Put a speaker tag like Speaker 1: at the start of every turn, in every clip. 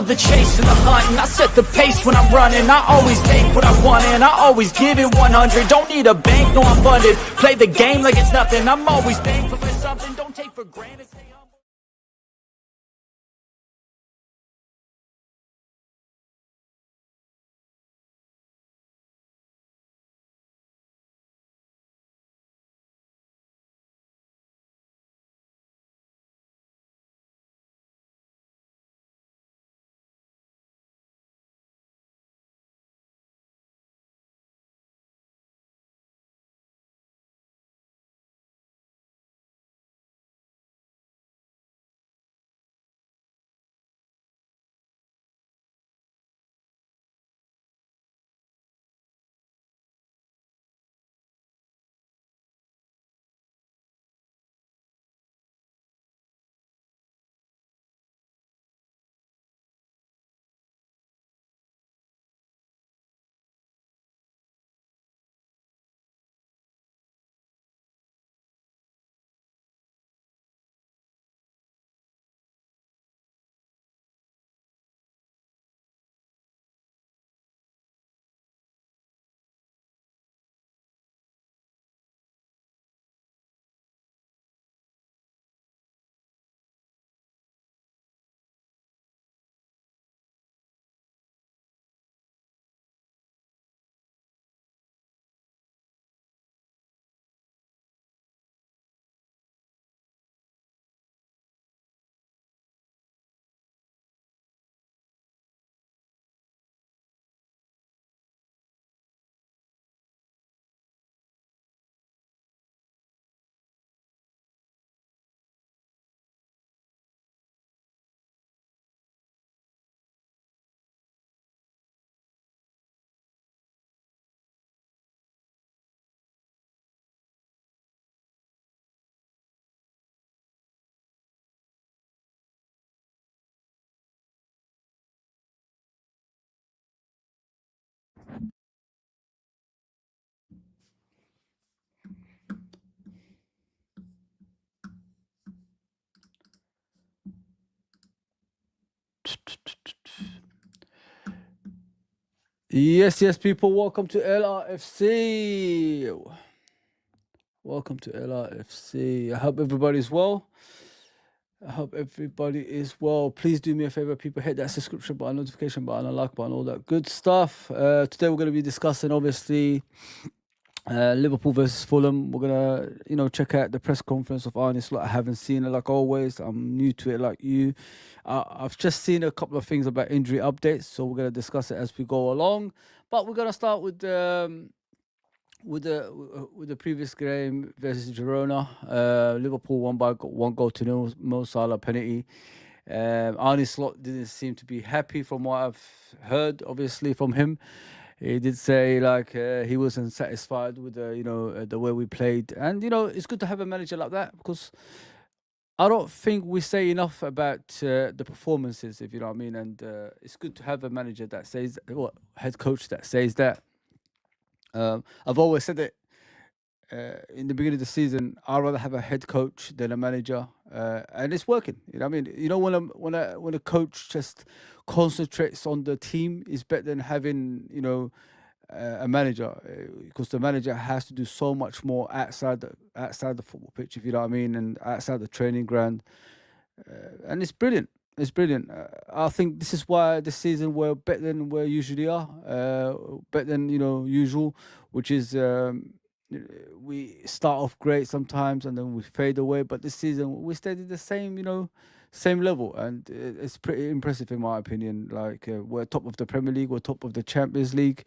Speaker 1: the chase and the hunting. I set the pace when I'm running. I always take what I want and I always give it 100. Don't need a bank, no I'm funded. Play the game like it's nothing. I'm always thankful for something. Don't take for granted. Stay humble.
Speaker 2: Yes, people, welcome to LRFC. Welcome to LRFC. I hope everybody's well. Please do me a favor, people, hit that subscription button, notification button, and like button, all that good stuff. Today we're going to be discussing, obviously, Liverpool versus Fulham. We're gonna, check out the press conference of Arne. I haven't seen it, like always. I'm new to it, like you. I've just seen a couple of things about injury updates, so we're gonna discuss it as we go along. But we're gonna start with the previous game versus Girona. Liverpool won by 1-0. Mo Salah penalty. Arne Slot didn't seem to be happy from what I've heard, obviously, from him. He did say he wasn't satisfied with the way we played, and it's good to have a manager like that, because I don't think we say enough about the performances, if you know what I mean. And it's good to have a manager that says, head coach that says that. I've always said that in the beginning of the season, I'd rather have a head coach than a manager, and it's working. You know what I mean? When a coach just concentrates on the team, is better than having a manager, because the manager has to do so much more outside the football pitch, if you know what I mean, and outside the training ground, and it's brilliant. It's brilliant. I think this is why this season we're better than we usually are, better than usual, which is. We start off great sometimes and then we fade away, but this season we stayed at the same level, and it's pretty impressive in my opinion. We're top of the Premier League, we're top of the Champions League,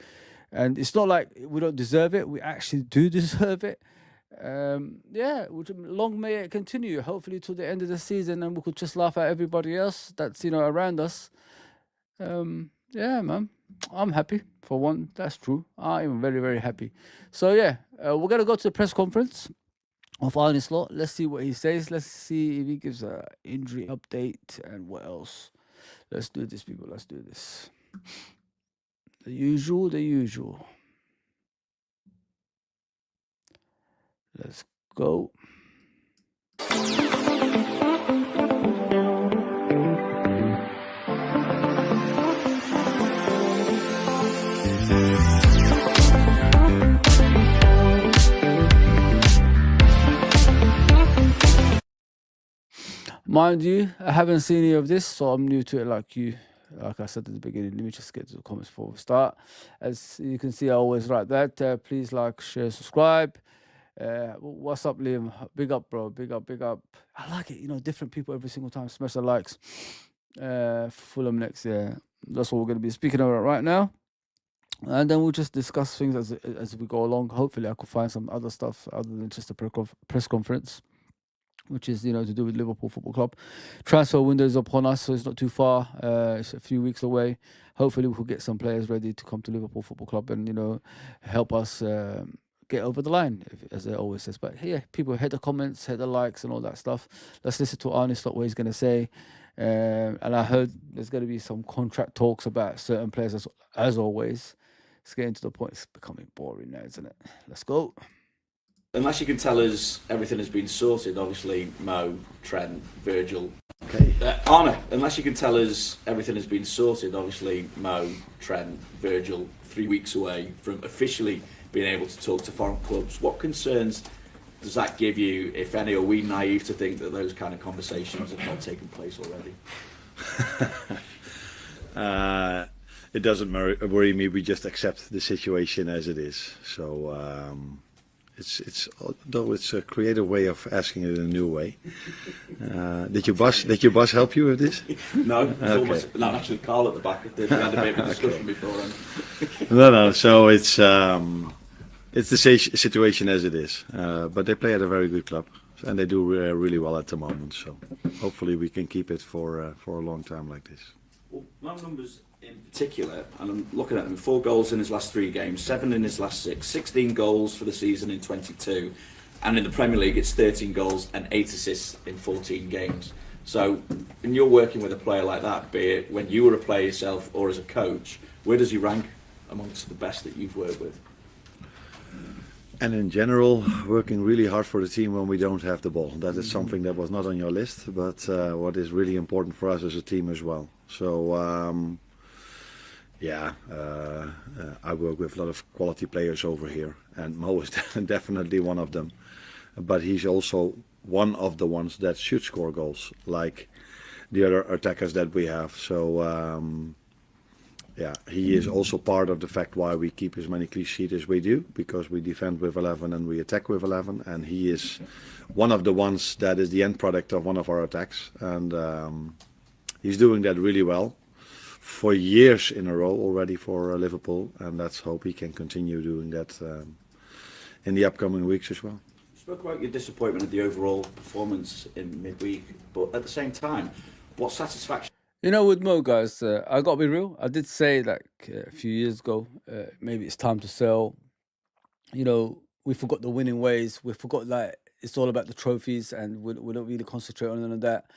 Speaker 2: and it's not like we don't deserve it. We actually do deserve it. Long may it continue, hopefully to the end of the season, and we could just laugh at everybody else that's around us. Man, I'm happy for one. That's true. I am very, very happy. So we're gonna go to the press conference of Arne Slot. Let's see what he says. Let's see if he gives a injury update and what else. Let's do this, people. Let's do this. The usual. Let's go. Mind you, I haven't seen any of this, so I'm new to it like you. Like I said at the beginning, let me just get to the comments before we start. As you can see, I always write that. Please like, share, subscribe. What's up, Liam? Big up, bro. Big up, big up. I like it. Different people every single time. Smash the likes. Fulham next year. That's what we're going to be speaking about right now. And then we'll just discuss things as we go along. Hopefully, I could find some other stuff other than just a press conference, which is to do with Liverpool Football Club. Transfer window is upon us, so it's not too far. It's a few weeks away. Hopefully, we could get some players ready to come to Liverpool Football Club and help us get over the line, as it always says. But yeah, people hit the comments, hit the likes, and all that stuff. Let's listen to Arne what he's going to say. And I heard there's going to be some contract talks about certain players as always. It's getting to the point. It's becoming boring now, isn't it? Let's go.
Speaker 3: Unless you can tell us everything has been sorted, obviously Mo, Trent, Virgil. Okay. Arne, unless you can tell us everything has been sorted, obviously Mo, Trent, Virgil, 3 weeks away from officially being able to talk to foreign clubs. What concerns does that give you, if any? Are we naive to think that those kind of conversations have not taken place already?
Speaker 4: It doesn't worry me. We just accept the situation as it is. So though it's a creative way of asking it in a new way. Did your boss help you with this?
Speaker 3: No, it's
Speaker 4: Okay.
Speaker 3: almost not actually Carl at the back. We had a bit of a discussion beforehand.
Speaker 4: No. So it's the situation as it is. But they play at a very good club, and they do really well at the moment. So hopefully we can keep it for a long time like this.
Speaker 3: Well, Mo numbers in particular, and I'm looking at them, 4 goals in his last 3 games, 7 in his last 6, 16 goals for the season in 22, and in the Premier League it's 13 goals and 8 assists in 14 games. So when you're working with a player like that, be it when you were a player yourself or as a coach, where does he rank amongst the best that you've worked with?
Speaker 4: And in general, working really hard for the team when we don't have the ball. That is something that was not on your list, but what is really important for us as a team as well. So I work with a lot of quality players over here, and Mo is definitely one of them. But he's also one of the ones that should score goals, like the other attackers that we have. So he is also part of the fact why we keep as many clean sheets as we do, because we defend with 11 and we attack with 11, and he is one of the ones that is the end product of one of our attacks, and he's doing that really well for years in a row already for Liverpool, and let's hope he can continue doing that in the upcoming weeks as well.
Speaker 3: You spoke about your disappointment of the overall performance in midweek, but at the same time, what satisfaction?
Speaker 2: With Mo, guys, I got to be real. I did say a few years ago, maybe it's time to sell. We forgot the winning ways. We forgot it's all about the trophies, and we don't really concentrate on none of that.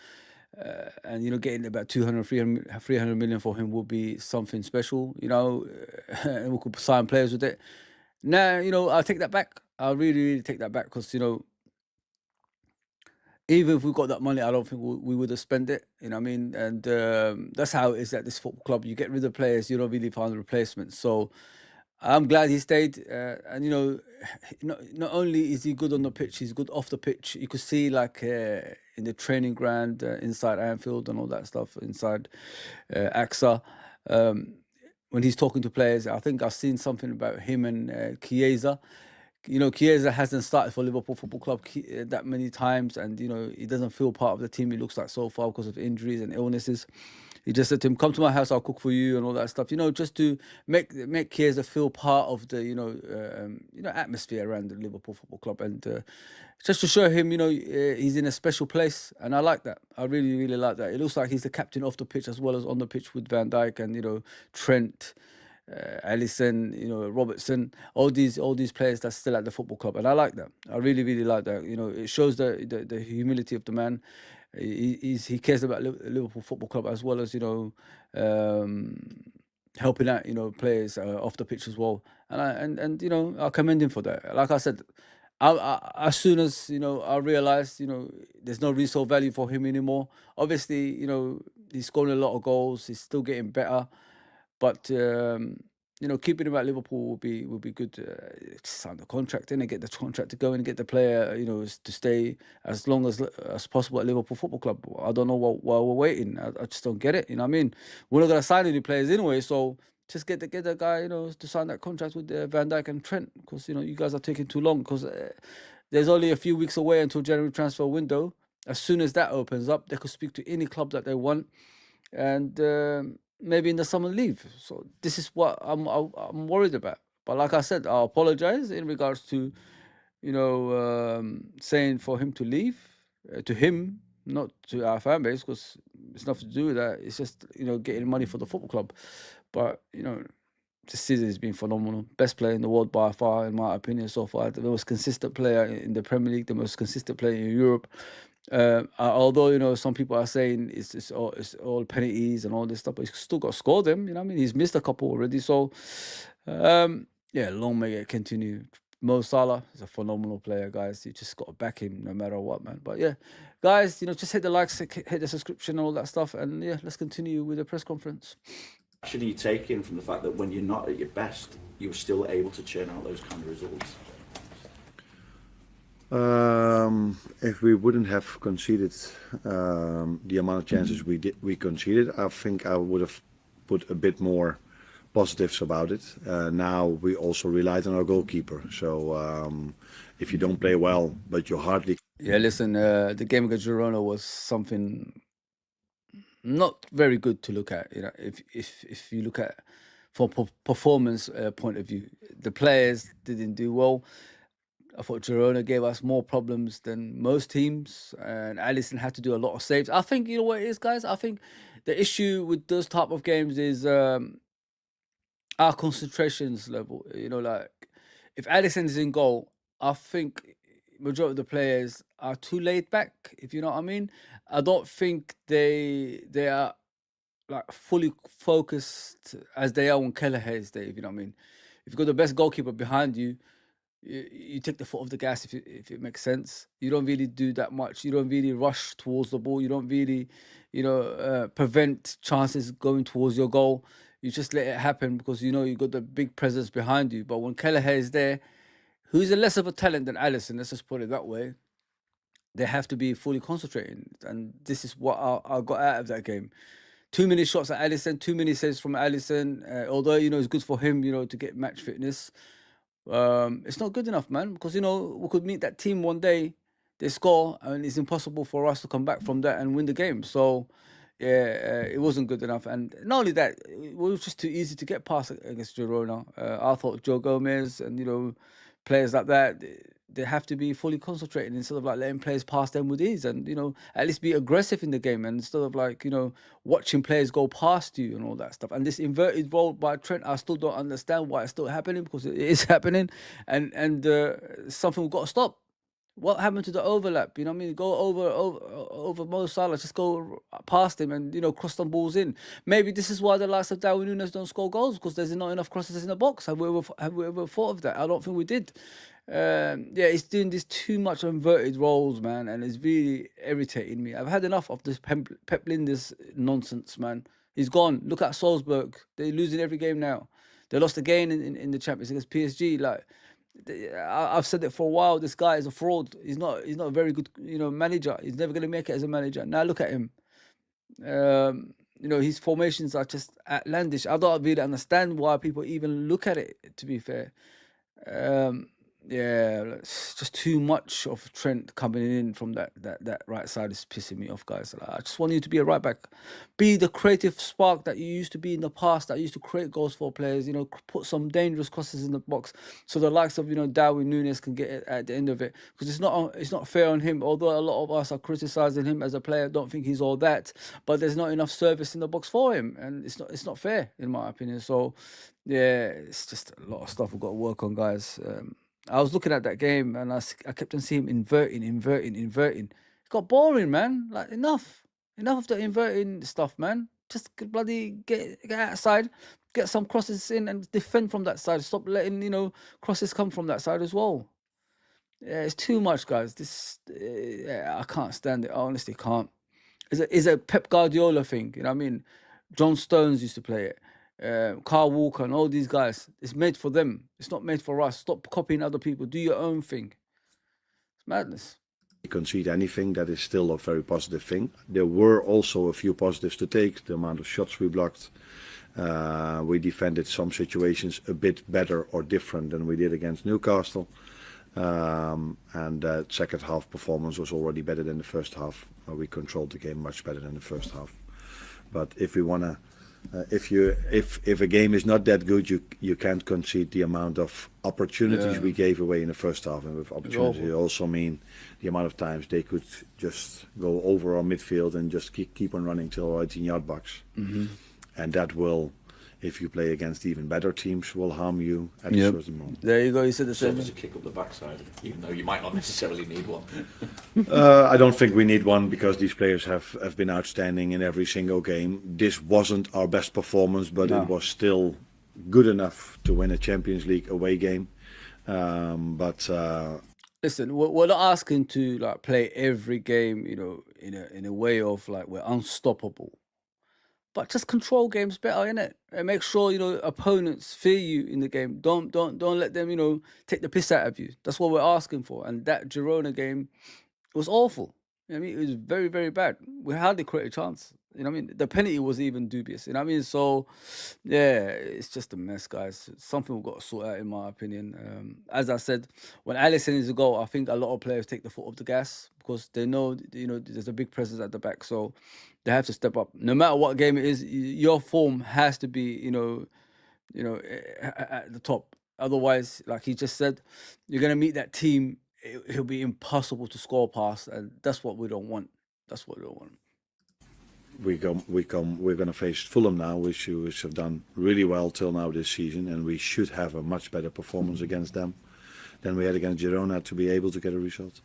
Speaker 2: And getting about 300 million for him will be something special. And we could sign players with it. Now, I'll take that back. I'll really, really take that back, because even if we got that money, I don't think we would have spent it. You know what I mean? And that's how it is at this football club. You get rid of players, you don't really find replacements. So I'm glad he stayed. And not only is he good on the pitch, he's good off the pitch. You could see in the training ground inside Anfield and all that stuff inside AXA. When he's talking to players, I think I've seen something about him and Chiesa. Chiesa hasn't started for Liverpool Football Club that many times, and he doesn't feel part of the team. It looks like so far because of injuries and illnesses. He just said to him, "Come to my house, I'll cook for you," and all that stuff. Just to make Chiesa feel part of the atmosphere around the Liverpool Football Club, and just to show him, he's in a special place, and I like that. I really, really like that. It looks like he's the captain off the pitch as well as on the pitch with Van Dijk and Trent. Alisson, Robertson, all these players that's still at the football club, and I like that. I really, really like that. It shows the humility of the man. He cares about Liverpool Football Club as well as helping out players off the pitch as well. And I commend him for that. Like I said, as soon as I realised there's no resale value for him anymore. Obviously he's scoring a lot of goals. He's still getting better. But keeping him at Liverpool would be good. Sign the contract in and get the contract to go and get the player, to stay as long as possible at Liverpool Football Club. I don't know why we're waiting. I just don't get it. You know what I mean? We're not gonna sign any players anyway, so just get the guy, to sign that contract with Van Dijk and Trent, because you guys are taking too long. Because there's only a few weeks away until January transfer window. As soon as that opens up, they could speak to any club that they want, and maybe in the summer leave. So this is what I'm worried about. But like I said, I apologize in regards to saying for him to leave, to him, not to our fan base, because it's nothing to do with that. It's just getting money for the football club. But this season has been phenomenal. Best player in the world by far, in my opinion, so far. The most consistent player in the Premier League, the most consistent player in Europe. Although some people are saying it's all penalties and all this stuff, but he's still got to score them. He's missed a couple already. So long may it continue. Mo Salah is a phenomenal player, guys. You just got to back him no matter what, man. But yeah, guys, just hit the likes, hit the subscription, all that stuff, and yeah, let's continue with the press conference.
Speaker 3: Should you take in from the fact that when you're not at your best, you're still able to churn out those kind of results?
Speaker 4: If we wouldn't have conceded the amount of chances we conceded, I think I would have put a bit more positives about it. Now we also relied on our goalkeeper. So if you don't play well, but you hardly...
Speaker 2: Yeah, listen, the game against Girona was something not very good to look at. If you look at from performance point of view, the players didn't do well. I thought Girona gave us more problems than most teams, and Alisson had to do a lot of saves. I think, you know what it is, guys? I think the issue with those type of games is our concentrations level. Like, if Alisson is in goal, I think majority of the players are too laid back, if you know what I mean. I don't think they are like fully focused as they are on Kelleher's day, if you know what I mean. If you've got the best goalkeeper behind you, you take the foot off the gas, if it makes sense. You don't really do that much. You don't really rush towards the ball. You don't really, prevent chances going towards your goal. You just let it happen because you've got the big presence behind you. But when Kelleher is there, who's a less of a talent than Alisson, let's just put it that way, they have to be fully concentrating. And this is what I got out of that game. Too many shots at Alisson, too many saves from Alisson. Although, it's good for him, to get match fitness. It's not good enough, man, because we could meet that team one day, they score, and it's impossible for us to come back from that and win the game. So yeah, it wasn't good enough. And not only that, it was just too easy to get past against Girona. I thought Joe Gomez and players like that, they have to be fully concentrated instead of like letting players pass them with ease, and at least be aggressive in the game, and instead of like watching players go past you and all that stuff. And this inverted role by Trent, I still don't understand why it's still happening, because it is happening, and something we've got to stop. What happened to the overlap? Go over Mo Salah, just go past him and cross some balls in. Maybe this is why the likes of Darwin Núñez don't score goals, because there's not enough crosses in the box. Have we ever thought of that? I don't think we did. He's doing this too much inverted roles, man, and it's really irritating me. I've had enough of this Pep Linders nonsense, man. He's gone. Look at Salzburg. They're losing every game now. They lost again in the Champions against PSG. Like, I've said it for a while. This guy is a fraud. He's not a very good manager. He's never going to make it as a manager. Now look at him. His formations are just outlandish. I don't really understand why people even look at it, to be fair. It's just too much of Trent coming in from that right side is pissing me off, guys. I just want you to be a right back, be the creative spark that you used to be in the past, that used to create goals for players. Put some dangerous crosses in the box, so the likes of Darwin Núñez can get it at the end of it. Because it's not fair on him. Although a lot of us are criticizing him as a player, don't think he's all that, but there's not enough service in the box for him, and it's not fair in my opinion. So yeah, it's just a lot of stuff we've got to work on, guys. I was looking at that game and I kept on seeing him inverting. It got boring, man. Like, enough of the inverting stuff, man. Just bloody get outside, get some crosses in and defend from that side. Stop letting, crosses come from that side as well. Yeah, it's too much, guys. I can't stand it. I honestly can't. It's a Pep Guardiola thing, you know what I mean? John Stones used to play it. Carl Walker and all these guys. It's made for them. It's not made for us. Stop copying other people. Do your own thing. It's madness.
Speaker 4: Concede anything, that is still a very positive thing. There were also a few positives to take. The amount of shots we blocked. We defended some situations a bit better or different than we did against Newcastle. And that second half performance was already better than the first half. We controlled the game much better than the first half. But if we wanna, if a game is not that good, you can't concede the amount of opportunities we gave away in the first half. And with opportunity, I also mean the amount of times they could just go over our midfield and just keep on running till our 18-yard box. And that will, if you play against even better teams, will harm you at a certain moment.
Speaker 2: There you go. You said the
Speaker 3: So
Speaker 2: same.
Speaker 3: there's a kick up the backside, even though you might not necessarily need one.
Speaker 4: I don't think we need one because these players have been outstanding in every single game. This wasn't our best performance, but it was still good enough to win a Champions League away game.
Speaker 2: Listen, we're not asking to like play every game, you know, in a way of like we're unstoppable. But just control games better, innit? And make sure, you know, opponents fear you in the game. Don't let them, you know, take the piss out of you. That's what we're asking for. And that Girona game was awful. You know what I mean? It was very, very bad. We hardly created a chance. You know what I mean? The penalty was even dubious. You know what I mean? So, yeah, it's just a mess, guys. It's something we've got to sort out, in my opinion. As I said, when Alisson is a goal, I think a lot of players take the foot off the gas because they know, you know, there's a big presence at the back. So they have to step up. No matter what game it is, your form has to be, you know, at the top. Otherwise, like he just said, you're gonna meet that team. It'll be impossible to score past, and that's what we don't want. That's what we don't want.
Speaker 4: We're going to face Fulham now, which have done really well till now this season, and we should have a much better performance against them than we had against Girona to be able to get a result.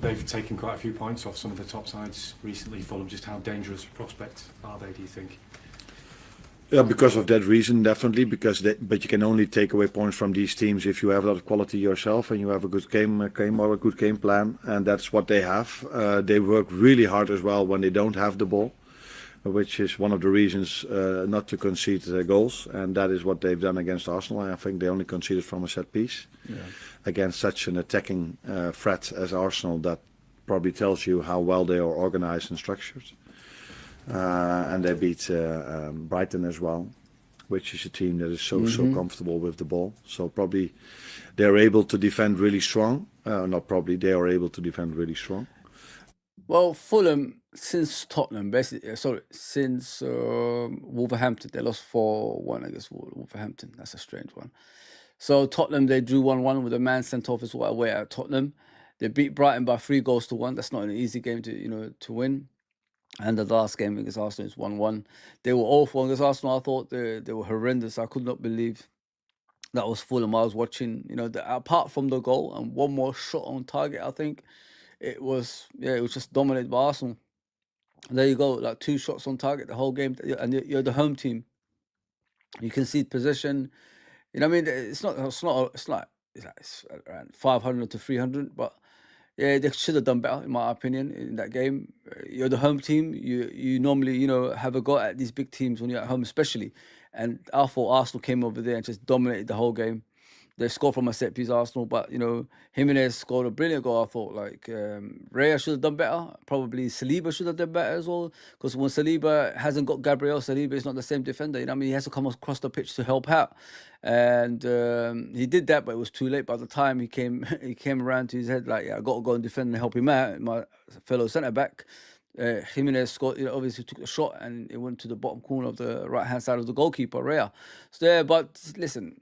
Speaker 5: They've taken quite a few points off some of the top sides recently. Fulham, just how dangerous a prospect are they, do you think?
Speaker 4: Yeah, because of that reason, definitely. But you can only take away points from these teams if you have a lot of quality yourself and you have a good game or a good game plan, and that's what they have. They work really hard as well when they don't have the ball, which is one of the reasons not to concede goals, and that is what they've done against Arsenal. I think they only conceded from a set piece against such an attacking threat as Arsenal. That probably tells you how well they are organized and structured. And they beat Brighton as well, which is a team that is so comfortable with the ball. So probably they're able to defend really strong. They are able to defend really strong.
Speaker 2: Well, Fulham, since Tottenham, basically, since Wolverhampton, they lost 4-1 against Wolverhampton. That's a strange one. So Tottenham, they drew 1-1 with a man sent off as well away at Tottenham. They beat Brighton by 3-1. That's not an easy game to win. And the last game against Arsenal is 1-1. They were awful against Arsenal. I thought they were horrendous. I could not believe that was Fulham. I was watching, you know, apart from the goal and one more shot on target, I think it was just dominated by Arsenal. There you go, like 2 shots on target the whole game, and you're the home team. You concede possession. You know what I mean? It's around 500 to 300, but yeah, they should have done better, in my opinion, in that game. You're the home team. You normally, you know, have a go at these big teams when you're at home, especially. And I thought Arsenal came over there and just dominated the whole game. They scored from a set piece, Arsenal, but, you know, Jimenez scored a brilliant goal. I thought, like, Raya should have done better. Probably Saliba should have done better as well. Because when Saliba hasn't got Gabriel, Saliba is not the same defender. You know what I mean? He has to come across the pitch to help out. And he did that, but it was too late. By the time he came around to his head, like, yeah, I got to go and defend and help him out. My fellow centre-back, Jimenez scored, you know, obviously took a shot and it went to the bottom corner of the right-hand side of the goalkeeper, Raya. So, yeah, but listen,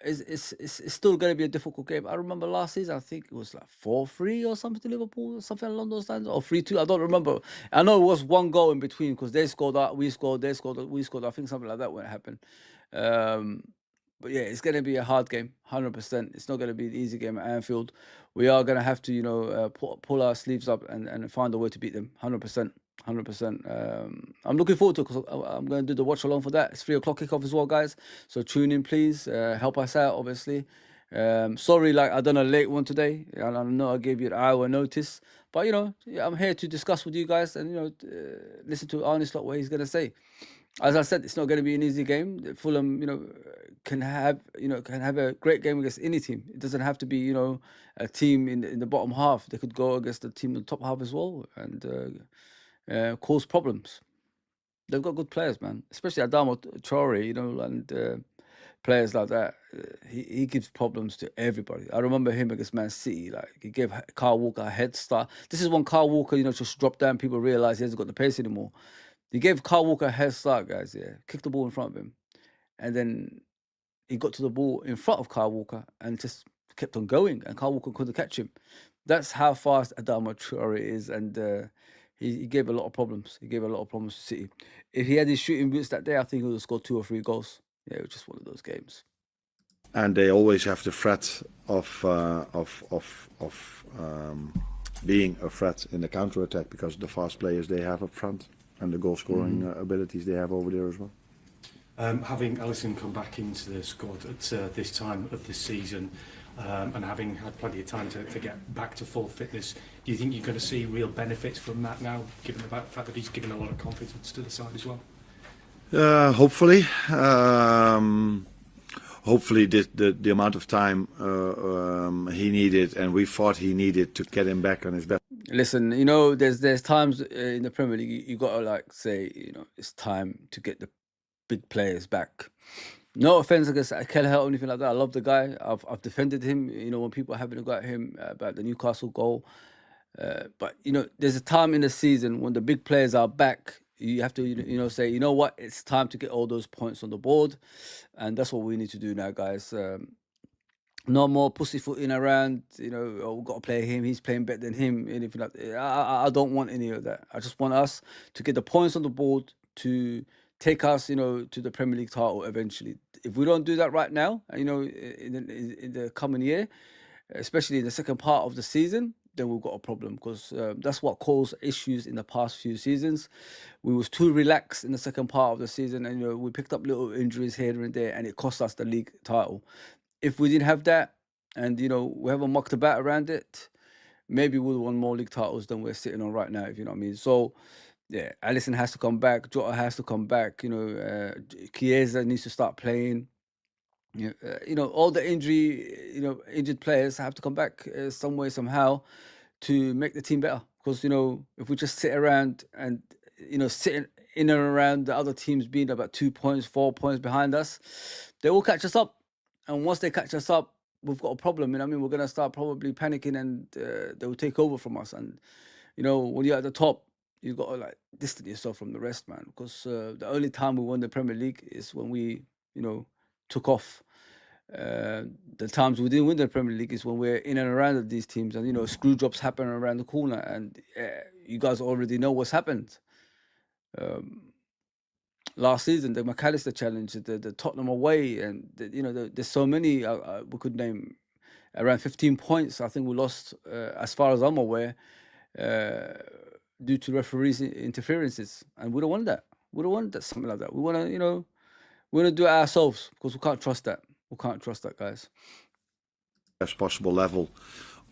Speaker 2: it's still going to be a difficult game. I remember last season, I think it was like 4-3 or something to Liverpool, or something along those lines, or 3-2. I don't remember. I know it was 1 goal in between because they scored that, we scored, they scored, we scored. I think something like that when it happened. But yeah, it's going to be a hard game, 100%. It's not going to be an easy game at Anfield. We are going to have to, you know, pull our sleeves up and find a way to beat them, 100%. 100%. I'm looking forward to it because I'm going to do the watch along for that. It's 3 o'clock kickoff as well, guys. So tune in, please. Help us out, obviously. Sorry, like I done a late one today. I know I gave you an hour notice, but you know, I'm here to discuss with you guys and you know, listen to Arne slot what he's going to say. As I said, it's not going to be an easy game. Fulham, can have a great game against any team. It doesn't have to be, a team in the bottom half. They could go against the team in the top half as well and cause problems. They've got good players, man. Especially Adamo Traore, and players like that. He gives problems to everybody. I remember him against Man City. Like, he gave Kyle Walker a head start. This is when Kyle Walker, just dropped down. People realize he hasn't got the pace anymore. He gave Kyle Walker a head start, guys. Yeah, kicked the ball in front of him, and then he got to the ball in front of Kyle Walker and just kept on going, and Kyle Walker couldn't catch him. That's how fast Adama Traore is, and he gave a lot of problems. He gave a lot of problems to City. If he had his shooting boots that day, I think he would have scored 2 or 3 goals. Yeah, it was just one of those games.
Speaker 4: And they always have the threat of being a threat in the counter attack because of the fast players they have up front and the goal scoring abilities they have over there as well.
Speaker 5: Having Alisson come back into the squad at this time of the season and having had plenty of time to get back to full fitness, do you think you're going to see real benefits from that now, given the fact that he's given a lot of confidence to the side as well?
Speaker 4: Hopefully. Hopefully the amount of time he needed and we thought he needed to get him back on his best.
Speaker 2: Listen, there's times in the Premier League you got to say, it's time to get the big players back. No offense against Kelleher or anything like that. I love the guy. I've defended him. When people are having a go at him about the Newcastle goal, but there's a time in the season when the big players are back. You have to say, you know what, it's time to get all those points on the board, and that's what we need to do now, guys. No more pussyfooting around. We've got to play him. He's playing better than him. Anything like that. I don't want any of that. I just want us to get the points on the board to take us, to the Premier League title eventually. If we don't do that right now, in the coming year, especially in the second part of the season, then we've got a problem because that's what caused issues in the past few seasons. We was too relaxed in the second part of the season, and we picked up little injuries here and there, and it cost us the league title. If we didn't have that, and we haven't mucked about around it, maybe we'd have won more league titles than we're sitting on right now, if you know what I mean. So yeah, Alisson has to come back. Jota has to come back. Chiesa needs to start playing. All the injured players have to come back some way, somehow, to make the team better. Because if we just sit around and sitting in and around the other teams being about 2 points, 4 points behind us, they will catch us up. And once they catch us up, we've got a problem. We're going to start probably panicking, and they will take over from us. And when you're at the top, you've got to distance yourself from the rest, man. Because the only time we won the Premier League is when we, took off. The times we didn't win the Premier League is when we're in and around these teams, and screw jobs happen around the corner, and you guys already know what's happened. Last season, the McAllister challenge, the Tottenham away, and there's so many. We could name around 15 points. I think we lost, as far as I'm aware, due to referees' interferences, and we don't want that. We don't want that, something like that. We want to, we want to do it ourselves because we can't trust that. We can't trust that, guys.
Speaker 4: Best possible level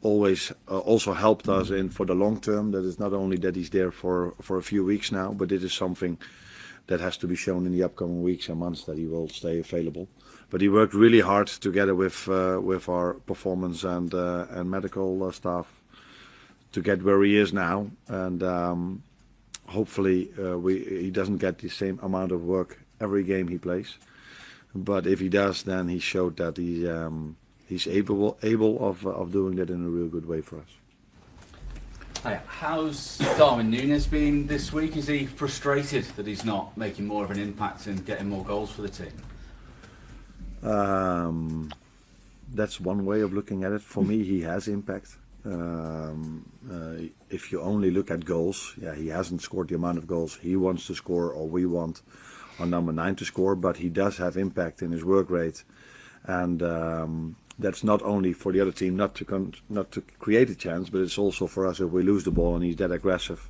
Speaker 4: always also helped us in for the long term. That is not only that he's there for a few weeks now, but it is something that has to be shown in the upcoming weeks and months that he will stay available. But he worked really hard together with our performance and medical staff to get where he is now, and hopefully he doesn't get the same amount of work every game he plays. But if he does, then he showed that he's able of doing that in a real good way for us.
Speaker 6: Hi, how's Darwin Núñez been this week? Is he frustrated that he's not making more of an impact and getting more goals for the team?
Speaker 4: That's one way of looking at it. For me, he has impact. If you only look at goals, he hasn't scored the amount of goals he wants to score, or we want our number 9 to score, but he does have impact in his work rate, and that's not only for the other team not to create a chance, but it's also for us if we lose the ball and he's that aggressive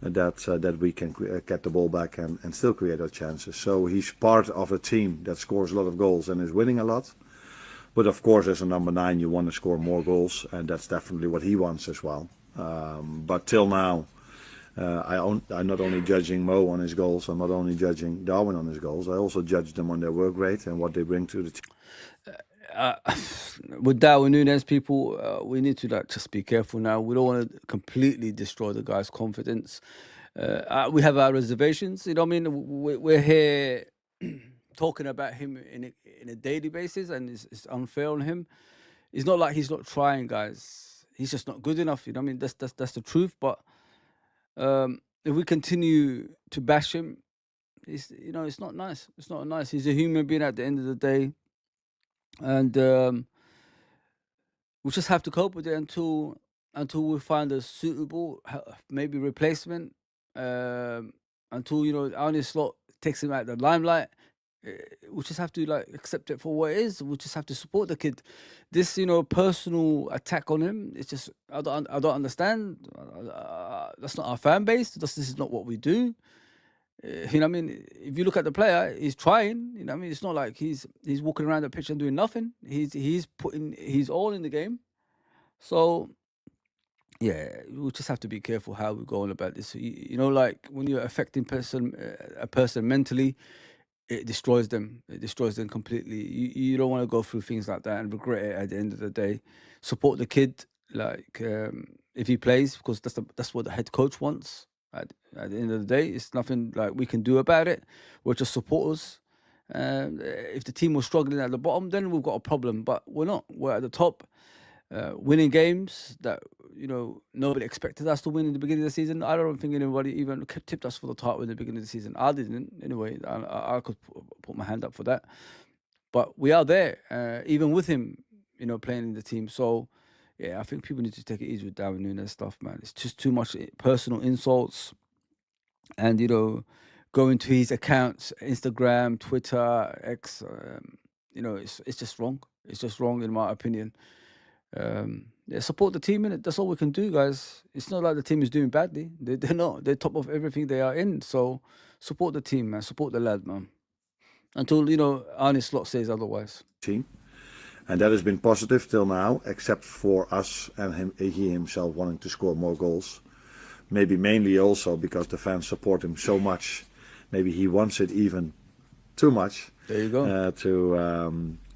Speaker 4: that we can get the ball back and still create our chances. So he's part of a team that scores a lot of goals and is winning a lot. But of course, as a number 9, you want to score more goals, and that's definitely what he wants as well. But till now, I'm not only judging Mo on his goals, I'm not only judging Darwin on his goals, I also judge them on their work rate and what they bring to the team.
Speaker 2: Uh, with Darwin Nunes, people, we need to like just be careful now. We don't want to completely destroy the guy's confidence. We have our reservations. You know what I mean? We're here talking about him in a daily basis, and it's unfair on him. It's not like he's not trying, guys. He's just not good enough. You know what I mean? That's the truth. But if we continue to bash him, it's not nice. It's not nice. He's a human being at the end of the day, and we just have to cope with it until we find a suitable, maybe replacement. Until Arne Slot takes him out of the limelight, we just have to like accept it for what it is. We just have to support the kid. This personal attack on him, it's just I don't understand. That's not our fan base. This is not what we do. You know what I mean? If you look at the player, he's trying. You know what I mean? It's not like he's walking around the pitch and doing nothing. He's putting his all in the game. So yeah, we just have to be careful how we go on about this. Like when you're affecting a person mentally, it destroys them. It destroys them completely. You don't want to go through things like that and regret it at the end of the day. Support the kid, like if he plays, because that's what the head coach wants. At the end of the day, it's nothing like we can do about it. We're just supporters. If the team was struggling at the bottom, then we've got a problem. But we're not. We're at the top, winning games that nobody expected us to win in the beginning of the season. I don't think anybody even tipped us for the title in the beginning of the season. I didn't anyway. I could put my hand up for that. But we are there, even with him, playing in the team. So yeah, I think people need to take it easy with Darwin Nunes stuff, man. It's just too much personal insults, and going to his accounts, Instagram, Twitter, X. It's just wrong. It's just wrong in my opinion. Yeah, support the team in it. That's all we can do, guys. It's not like the team is doing badly. They're not. They're top of everything they are in. So support the team, man. Support the lad, man. Until Arne Slot says otherwise.
Speaker 4: Team. And that has been positive till now, except for us and he himself wanting to score more goals. Maybe mainly also because the fans support him so much. Maybe he wants it even too much.
Speaker 2: There you go.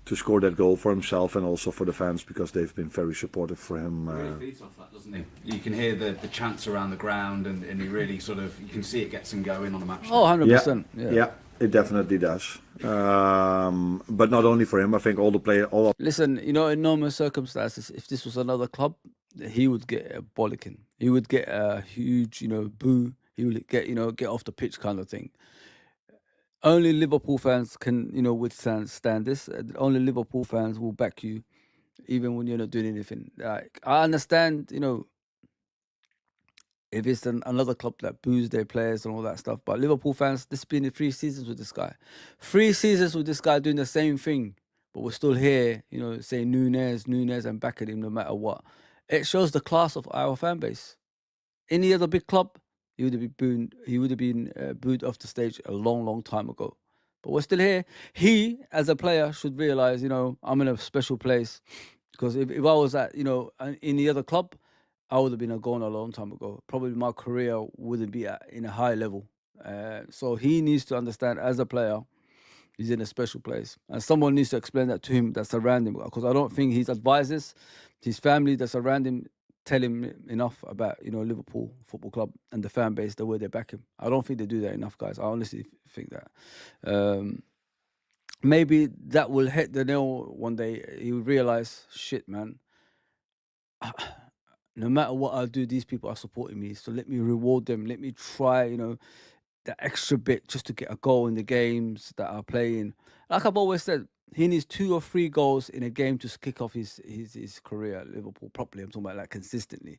Speaker 4: To score that goal for himself and also for the fans, because they've been very supportive for him.
Speaker 6: He really feeds off that, doesn't he? You can hear the chants around the ground, and he really you can see it gets him going on a match day.
Speaker 2: Oh, 100%.
Speaker 4: Yeah, it definitely does. But not only for him, I think all the players...
Speaker 2: Listen, in normal circumstances, if this was another club, he would get a bollocking. He would get a huge, boo. He would get off the pitch kind of thing. Only Liverpool fans can, withstand this. Only Liverpool fans will back you, even when you're not doing anything. Like, I understand, if it's another club that boos their players and all that stuff. But Liverpool fans, this has been 3 seasons with this guy. 3 seasons with this guy doing the same thing. But we're still here, saying Nunes, and backing him no matter what. It shows the class of our fan base. Any other big club, he would have been booed off the stage a long, long time ago. But we're still here. He, as a player, should realise, I'm in a special place. Because if I was at, in the other club, I would have been gone a long time ago. Probably my career wouldn't be in a high level. So he needs to understand, as a player, he's in a special place. And someone needs to explain that to him that's around him. Because I don't think his advisors, his family that's around him, tell him enough about Liverpool Football Club and the fan base, the way they back him. I don't think they do that enough, guys. I honestly think that. Maybe that will hit the nail one day. He will realise, shit, man. No matter what I do, these people are supporting me. So let me reward them. Let me try, the extra bit just to get a goal in the games that are playing. Like I've always said, he needs 2 or 3 goals in a game to kick off his career at Liverpool properly. I'm talking about like consistently.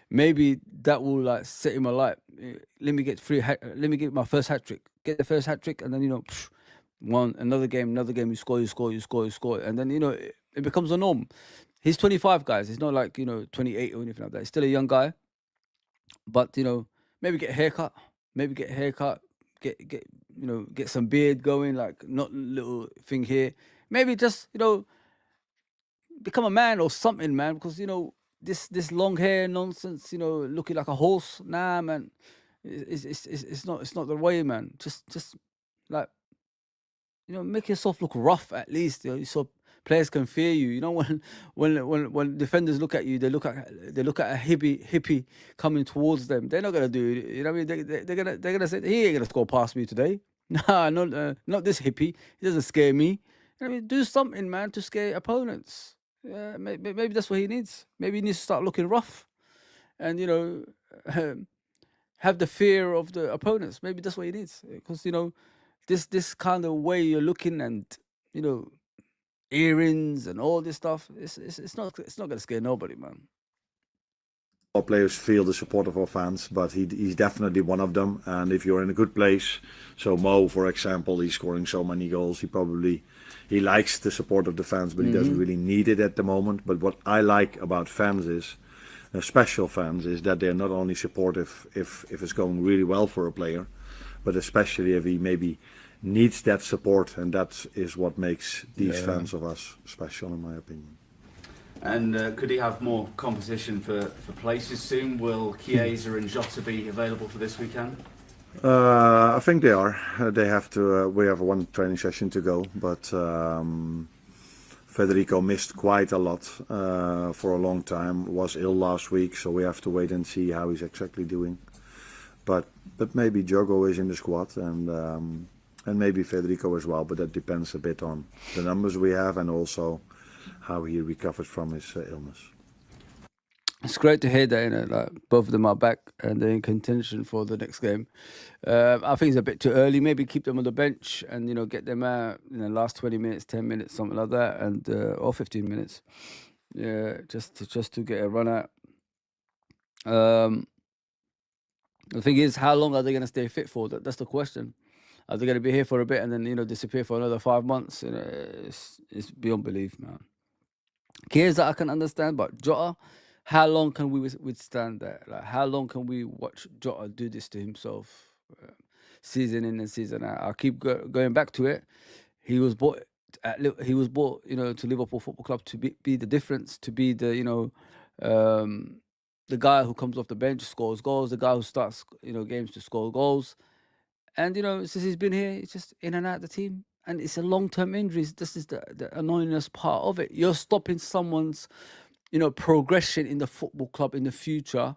Speaker 2: Maybe that will set him alight. Let me get my first hat trick. Get the first hat trick, and then another game. You score, and then it becomes a norm. He's 25, guys. He's not like 28 or anything like that. He's still a young guy. But maybe get a haircut. Get some beard going, like not little thing here. Maybe just, become a man or something, man, because, this long hair nonsense, looking like a horse. Nah, man, it's not the way, man. Just like make yourself look rough at least, so players can fear you. When defenders look at you, they look at a hippie coming towards them. They're not gonna do it. You know what I mean? They're gonna say he ain't gonna score past me today. Nah, not this hippie. He doesn't scare me. I mean, do something, man, to scare opponents. Yeah, maybe that's what he needs. Maybe he needs to start looking rough, and have the fear of the opponents. Maybe that's what he needs, because this kind of way you're looking, and earrings and all this stuff. It's not gonna scare nobody, man.
Speaker 4: All players feel the support of our fans, but he's definitely one of them. And if you're in a good place, so Mo, for example, he's scoring so many goals. He likes the support of the fans, but he doesn't really need it at the moment. But what I like about fans is, special fans, is that they're not only supportive if it's going really well for a player, but especially if he maybe needs that support, and that is what makes these fans of us special, in my opinion.
Speaker 6: And could he have more competition for places soon? Will Chiesa and Jota be available for this weekend?
Speaker 4: I think they are. They have to. We have one training session to go, but Federico missed quite a lot for a long time. Was ill last week, so we have to wait and see how he's exactly doing. But maybe Jogo is in the squad, and maybe Federico as well. But that depends a bit on the numbers we have, and also how he recovered from his illness.
Speaker 2: It's great to hear that, like both of them are back and they're in contention for the next game. I think it's a bit too early. Maybe keep them on the bench and get them out in the last 20 minutes, 10 minutes, something like that, and or 15 minutes. Yeah, just to get a run out. The thing is, how long are they going to stay fit for? That's the question. Are they going to be here for a bit and then disappear for another 5 months? It's beyond belief, man. Chiesa, I can understand, but Jota, how long can we withstand that? Like, how long can we watch Jota do this to himself, season in and season out? I keep going back to it. He was bought to Liverpool Football Club to be the difference, to be the the guy who comes off the bench, scores goals, the guy who starts games to score goals. And since he's been here, he's just in and out the team. And it's a long-term injuries. This is the annoyingness part of it. You're stopping someone's, progression in the football club in the future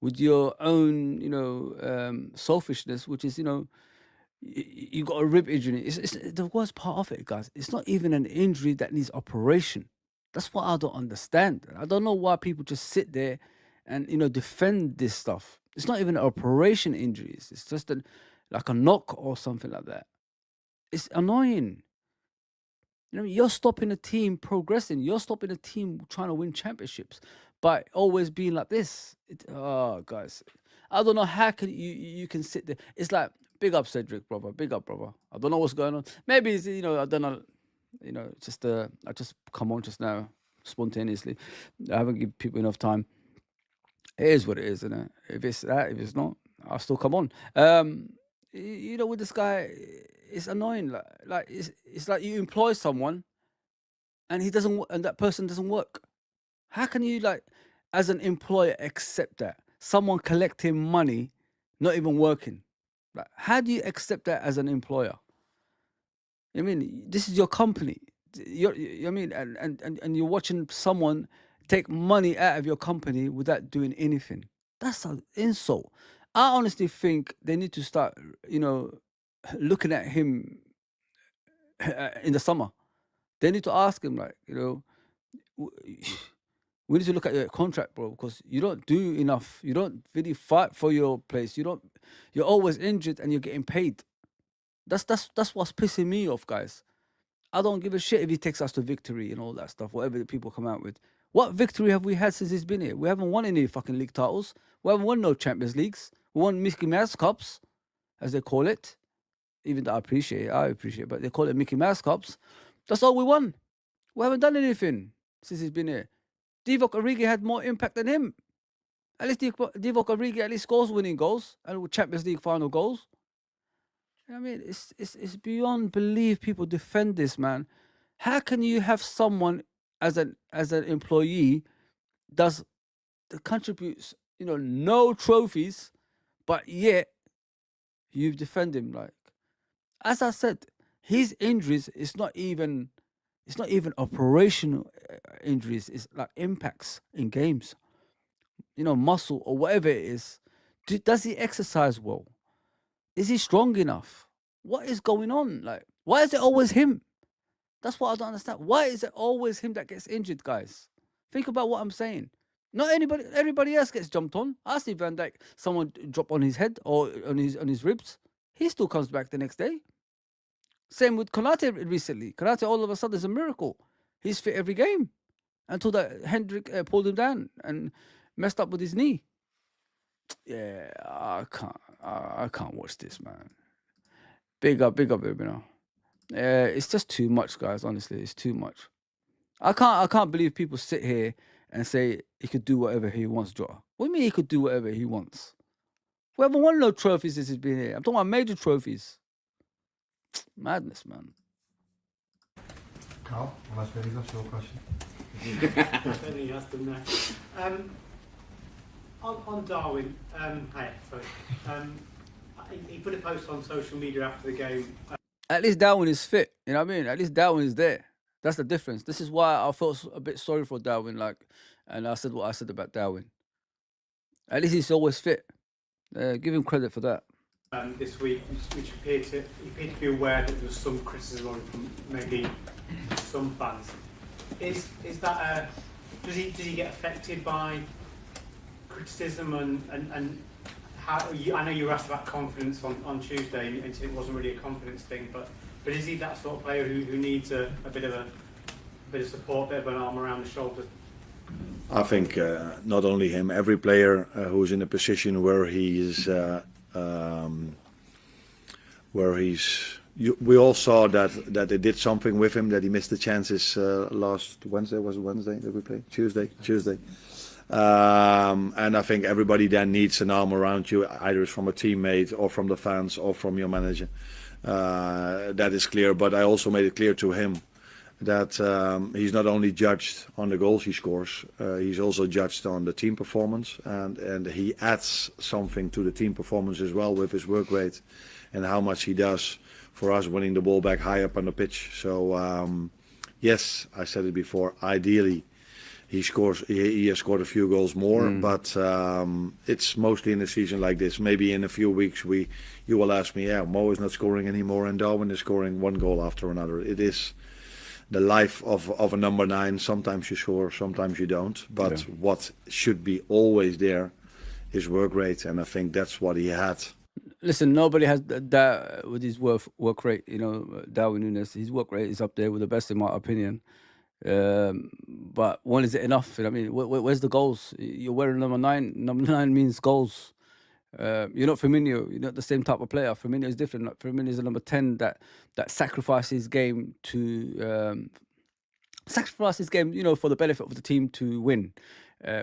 Speaker 2: with your own, selfishness, which is, you got a rib injury. It's the worst part of it, guys. It's not even an injury that needs operation. That's what I don't understand. I don't know why people just sit there and, defend this stuff. It's not even operation injuries. It's just like a knock or something like that. It's annoying. You're stopping a team progressing. You're stopping a team trying to win championships by always being like this. Guys, I don't know how can you can sit there. It's like, big up Cedric, brother. Big up, brother. I don't know what's going on. Maybe it's, I don't know. Just I just come on just now spontaneously. I haven't given people enough time. It is what it is, isn't it? If it's that, if it's not, I'll still come on. With this guy, it's annoying. Like it's like you employ someone, and he doesn't, and that person doesn't work. How can you, like, as an employer, accept that someone collecting money, not even working? Like, how do you accept that as an employer? I mean, this is your company. And you're watching someone take money out of your company without doing anything. That's an insult. I honestly think they need to start, looking at him in the summer. They need to ask him, like, we need to look at your contract, bro, because you don't do enough. You don't really fight for your place. You're always injured and you're getting paid. That's what's pissing me off, guys. I don't give a shit if he takes us to victory and all that stuff, whatever the people come out with. What victory have we had since he's been here? We haven't won any fucking league titles. We haven't won no Champions Leagues. We won Mickey Mouse Cups, as they call it. Even though I appreciate it, but they call it Mickey Mouse Cups. That's all we won. We haven't done anything since he's been here. Divock Origi had more impact than him. At least Divock Origi at least scores winning goals and with Champions League final goals. I mean, it's beyond belief people defend this, man. How can you have someone as an employee does contributes, no trophies, but yet you defend him. Like, as I said, his injuries is not even operational injuries. It's like impacts in games, muscle or whatever it is. Does he exercise well? Is he strong enough? What is going on? Like, why is it always him? That's what I don't understand. Why is it always him that gets injured, guys? Think about what I'm saying. Not anybody, everybody else gets jumped on. I see Van Dijk, someone drop on his head or on his ribs. He still comes back the next day. Same with Konate recently. Konate all of a sudden is a miracle. He's fit every game until that Hendrick pulled him down and messed up with his knee. Yeah, I can't watch this, man. Big up, it's just too much, guys. Honestly, it's too much. I can't believe people sit here and say he could do whatever he wants, Jota. What do you mean he could do whatever he wants? We haven't won no trophies since he's been here. I'm talking about major trophies. Madness, man.
Speaker 7: Carl, unless maybe that's your question.
Speaker 5: I think he has done that. On Darwin, he put a post on social media after the game.
Speaker 2: At least Darwin is fit. You know what I mean? At least Darwin is there. That's the difference. This is why I felt a bit sorry for Darwin. And I said what I said about Darwin. At least he's always fit. Give him credit for that.
Speaker 5: This week, which appeared to be aware that there was some criticism from maybe some fans. Is that does he get affected by criticism and how? I know you were asked about confidence on Tuesday and said it wasn't really a confidence thing, but is he that sort of player who needs a bit of support, a bit of an arm around the shoulder?
Speaker 4: I think not only him, every player who's in a position where he's. We all saw that they did something with him, that he missed the chances last Wednesday. Was it Wednesday that we played? Tuesday. And I think everybody then needs an arm around you, either it's from a teammate or from the fans or from your manager. That is clear. But I also made it clear to him that he's not only judged on the goals he scores, he's also judged on the team performance, and he adds something to the team performance as well with his work rate and how much he does for us winning the ball back high up on the pitch. So yes, I said it before, ideally he has scored a few goals more, but it's mostly in a season like this. Maybe in a few weeks you will ask me, Mo is not scoring anymore and Darwin is scoring one goal after another. It is the life of a number 9. Sometimes you score, sometimes you don't. But what should be always there is work rate, and I think that's what he had.
Speaker 2: Listen, nobody has that with his work rate. Darwin Núñez, his work rate is up there with the best in my opinion. But when is it enough? I mean, where's the goals? You're wearing number 9. Number 9 means goals. You're not Firmino. You're not the same type of player. Firmino is different. Firmino is a number 10 that sacrifices game to for the benefit of the team to win,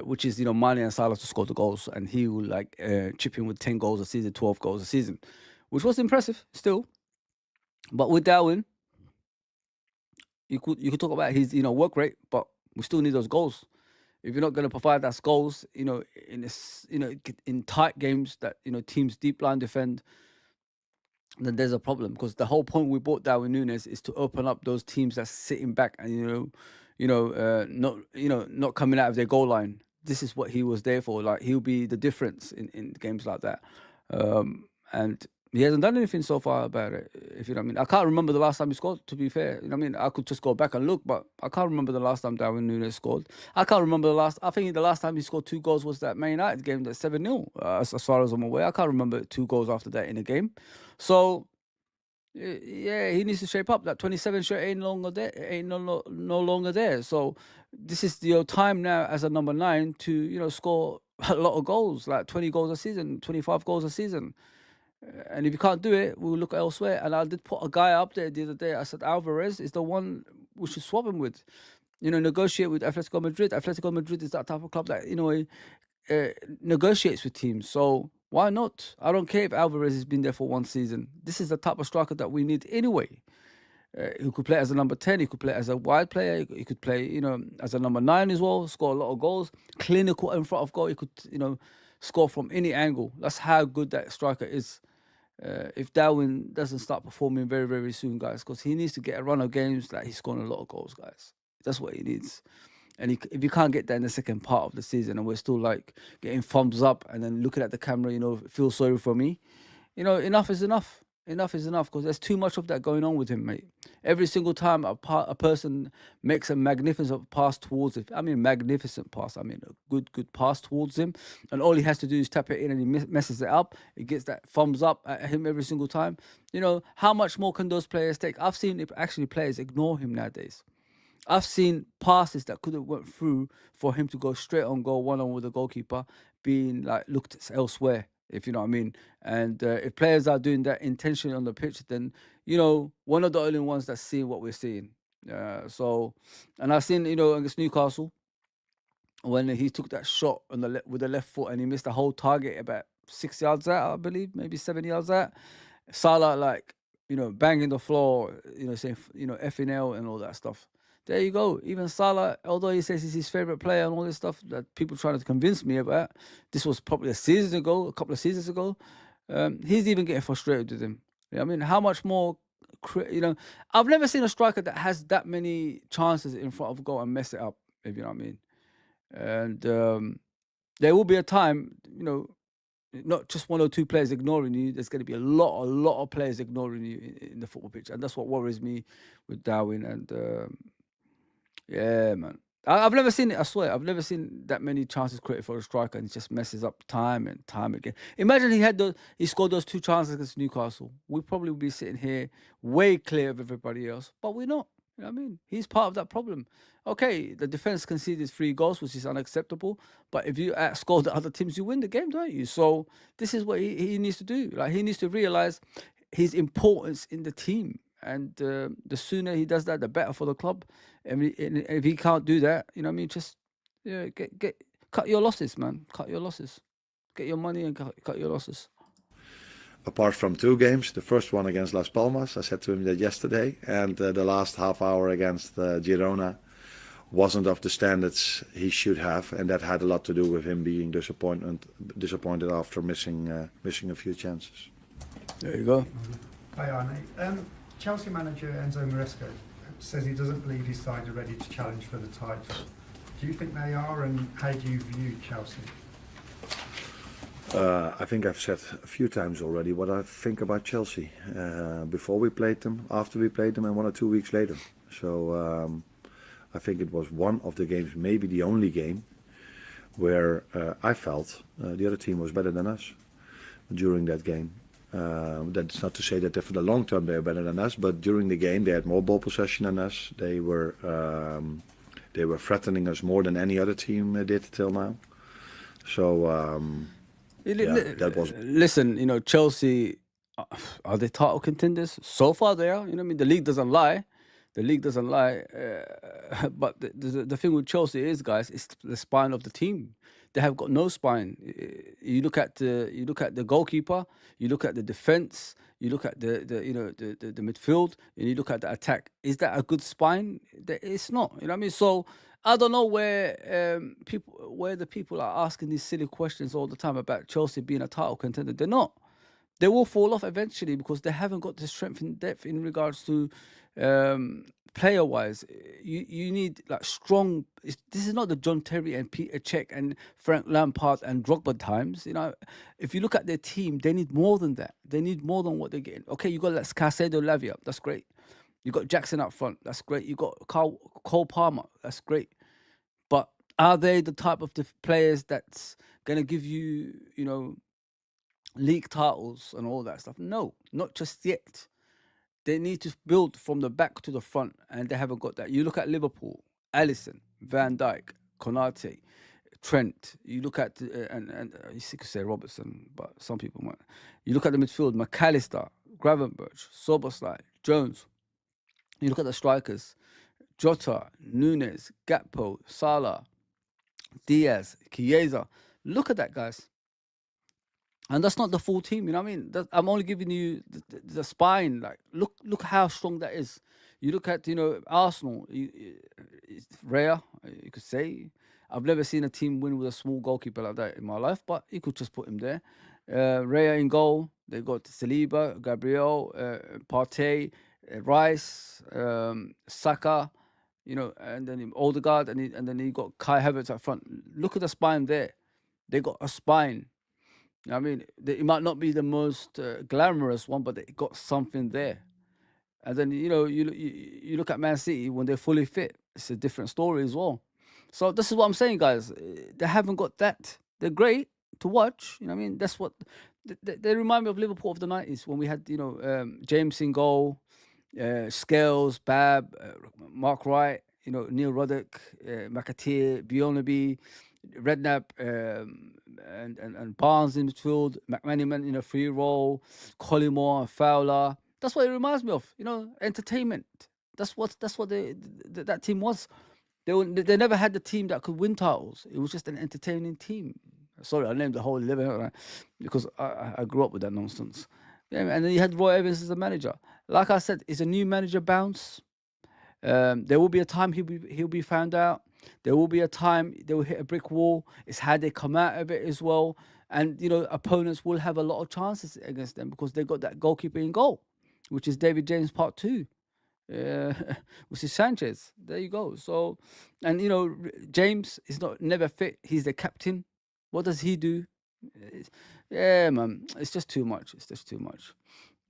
Speaker 2: which is Mane and Salah to score the goals, and he will chip in with 10 goals a season, 12 goals a season, which was impressive still. But with Darwin, you could talk about his work rate, but we still need those goals. If you're not going to provide those goals, in tight games that teams deep line defend, then there's a problem. Because the whole point we bought Darwin Núñez is to open up those teams that's sitting back and not coming out of their goal line. This is what he was there for. Like, he'll be the difference in games like that. And he hasn't done anything so far about it, if you know what I mean. I can't remember the last time he scored, to be fair. You know what I mean? I could just go back and look, but I can't remember the last time Darwin Núñez scored. I can't remember I think the last time he scored 2 goals was that Man United game, that 7-0, as far as I'm aware. I can't remember 2 goals after that in a game. So, yeah, he needs to shape up. That 27 shirt ain't no longer there. So, this is your time now as a number 9 to, score a lot of goals, like 20 goals a season, 25 goals a season. And if you can't do it, we'll look elsewhere. And I did put a guy up there the other day. I said Alvarez is the one we should swap him with. Negotiate with Atletico Madrid. Atletico Madrid is that type of club that negotiates with teams. So why not? I don't care if Alvarez has been there for 1 season. This is the type of striker that we need anyway. He could play as a number 10. He could play as a wide player. He could play, as a number 9 as well. Score a lot of goals. Clinical in front of goal. He could, score from any angle. That's how good that striker is. If Darwin doesn't start performing very, very soon, guys, because he needs to get a run of games that he's scoring a lot of goals, guys. That's what he needs. And if you can't get that in the second part of the season, and we're still like getting thumbs up and then looking at the camera, feel sorry for me, enough is enough. Enough is enough, because there's too much of that going on with him, mate. Every single time a person makes a magnificent pass towards him, magnificent pass, a good pass towards him, and all he has to do is tap it in and he messes it up. He gets that thumbs up at him every single time. How much more can those players take? I've seen actually players ignore him nowadays. I've seen passes that could have went through for him to go straight on goal, one-on with the goalkeeper, being like looked elsewhere, if you know what I mean. And if players are doing that intentionally on the pitch, then, one of the only ones that's seeing what we're seeing. And I've seen, against Newcastle, when he took that shot on with the left foot and he missed the whole target about 6 yards out, I believe, maybe 7 yards out. Salah, banging the floor, saying, effing L and all that stuff. There you go. Even Salah, although he says he's his favourite player and all this stuff that people trying to convince me about, this was probably a couple of seasons ago, he's even getting frustrated with him. How much more, I've never seen a striker that has that many chances in front of goal and mess it up, if you know what I mean. And there will be a time, not just one or two players ignoring you. There's going to be a lot of players ignoring you in the football pitch. And that's what worries me with Darwin. And yeah, man. I've never seen it, I swear. I've never seen that many chances created for a striker and he just messes up time and time again. Imagine he scored those 2 chances against Newcastle. We'd probably be sitting here way clear of everybody else, but we're not. You know what I mean? He's part of that problem. Okay, the defense conceded 3 goals, which is unacceptable. But if you outscore the other teams, you win the game, don't you? So this is what he needs to do. He needs to realize his importance in the team. And the sooner he does that, the better for the club. And if he can't do that, just cut your losses, man. Cut your losses. Get your money and cut your losses.
Speaker 4: Apart from 2 games, the first one against Las Palmas, I said to him that yesterday, and the last half hour against Girona wasn't of the standards he should have, and that had a lot to do with him being disappointed after missing a few chances.
Speaker 2: There you go.
Speaker 7: Hi Arne. Chelsea manager Enzo Maresca says he doesn't believe his side are ready to challenge for the title. Do you think they are, and how do you view Chelsea?
Speaker 4: I think I've said a few times already what I think about Chelsea before we played them, after we played them, and 1 or 2 weeks later. So I think it was one of the games, maybe the only game, where I felt the other team was better than us during that game. That's not to say that for the long term they are better than us, but during the game they had more ball possession than us. They were threatening us more than any other team did till now. So that was.
Speaker 2: Listen, Chelsea, are they title contenders? So far they are. The league doesn't lie. The league doesn't lie. But the thing with Chelsea is, guys, it's the spine of the team. They have got no spine. You look at the goalkeeper, you look at the defense, you look at the midfield, and you look at the attack. Is that a good spine? It's not. You know what I mean? So I don't know where the people are asking these silly questions all the time about Chelsea being a title contender. They're not. They will fall off eventually because they haven't got the strength and depth in regards to player-wise. You need strong. This is not the John Terry and Peter Cech and Frank Lampard and Drogba times. If you look at their team, they need more than that. They need more than what they're getting. Okay, you got Caicedo, Lavia, that's great. You got Jackson up front, that's great. You got Cole Palmer, that's great. But are they the type of the players that's gonna give you, league titles and all that stuff? No, not just yet. They need to build from the back to the front, and they haven't got that. You look at Liverpool, Alisson, Van Dijk, Konate, Trent. You look at and you could say Robertson, but some people might. You look at the midfield: McAllister, Gravenberch, Szoboszlai, Jones. You look at the strikers: Jota, Nunes, Gakpo, Salah, Diaz, Chiesa. Look at that, guys. And that's not the full team, you know what I mean? I'm only giving you the spine. Look how strong that is. You look at, Arsenal, it's rare, you could say. I've never seen a team win with a small goalkeeper like that in my life, but you could just put him there. Raya in goal. They got Saliba, Gabriel, Partey, Rice, Saka, and then Odegaard, and then you got Kai Havertz up front. Look at the spine there. They got a spine. I mean, it might not be the most glamorous one, but they got something there. And then you look at Man City when they're fully fit. It's a different story as well. So this is what I'm saying, guys. They haven't got that. They're great to watch. You know what I mean? That's what they remind me of Liverpool of the 90s when we had James in goal, Scales, Bab, Mark Wright, Neil Ruddock, McAteer, Bionaby, Redknapp, and Barnes in midfield, McManaman in a free role, Collymore, Fowler. That's what it reminds me of, entertainment. That's what that team was. They never had the team that could win titles. It was just an entertaining team. Sorry, I named the whole 11 because I grew up with that nonsense. Yeah, and then you had Roy Evans as the manager. Like I said, it's a new manager bounce. There will be a time he'll be found out. There will be a time they will hit a brick wall. It's how they come out of it as well. And opponents will have a lot of chances against them because they got that goalkeeper in goal, which is David James Part 2. Which is Sanchez. There you go. So, and James is never fit. He's the captain. What does he do? Yeah, man, it's just too much. It's just too much.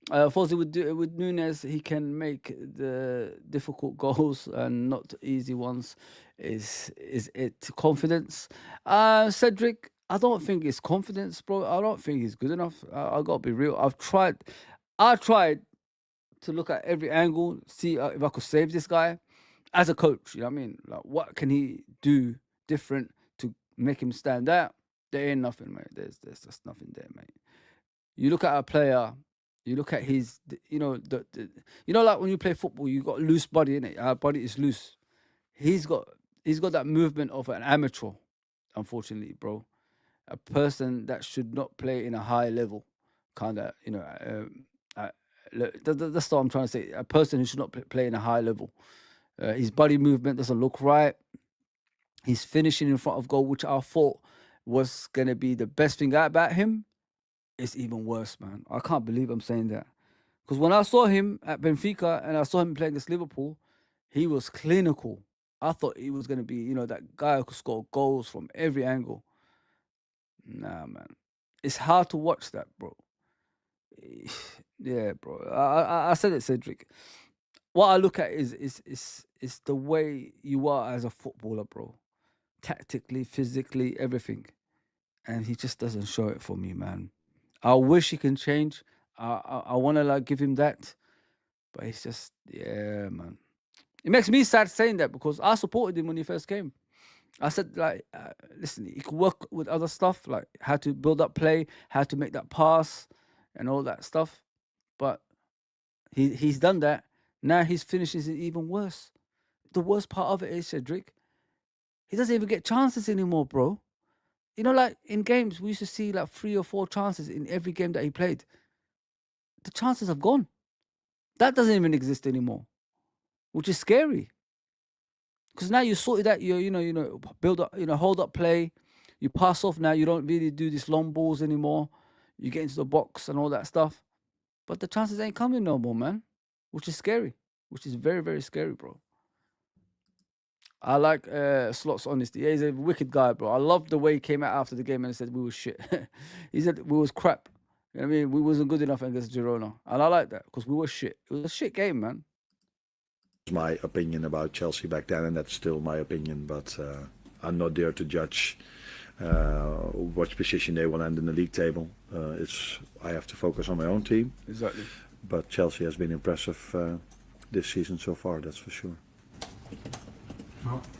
Speaker 2: Fortunately, with Nunes, he can make the difficult goals and not easy ones. Is it confidence? Cedric, I don't think it's confidence, bro. I don't think he's good enough. I gotta be real. I tried to look at every angle, see if I could save this guy as a coach. You know what I mean? Like, what can he do different to make him stand out? There ain't nothing, mate. There's just nothing there, mate. You look at a player, you look at his, like when you play football, you got loose body, innit? Our body is loose. He's got that movement of an amateur, unfortunately, bro. A person that should not play in a high level, kind of, that's what I'm trying to say. A person who should not play in a high level. His body movement doesn't look right. He's finishing in front of goal, which I thought was going to be the best thing about him. It's even worse, man. I can't believe I'm saying that. Because when I saw him at Benfica and I saw him playing against Liverpool, he was clinical. I thought he was going to be, that guy who could score goals from every angle. Nah, man. It's hard to watch that, bro. Yeah, bro. I said it, Cedric. What I look at is the way you are as a footballer, bro. Tactically, physically, everything. And he just doesn't show it for me, man. I wish he can change. I want to give him that. But it's just, yeah, man. It makes me sad saying that because I supported him when he first came. I said, listen, he could work with other stuff, like how to build up play, how to make that pass and all that stuff. But he's done that. Now his finishes is even worse. The worst part of it is, Cedric, he doesn't even get chances anymore, bro. Like in games, we used to see 3 or 4 chances in every game that he played. The chances have gone. That doesn't even exist anymore, which is scary. Because now you sorted out your, build up, hold up play. You pass off now. You don't really do these long balls anymore. You get into the box and all that stuff. But the chances ain't coming no more, man. Which is scary. Which is very, very scary, bro. I like Slot's honesty. Yeah, he's a wicked guy, bro. I love the way he came out after the game and said we was shit. He said we was crap. You know what I mean? We wasn't good enough against Girona. And I like that because we were shit. It was a shit game, man.
Speaker 4: My opinion about Chelsea back then, and that's still my opinion, but I'm not there to judge what position they will end in the league table. I have to focus on my own team.
Speaker 2: Exactly.
Speaker 4: But Chelsea has been impressive this season so far, that's for sure.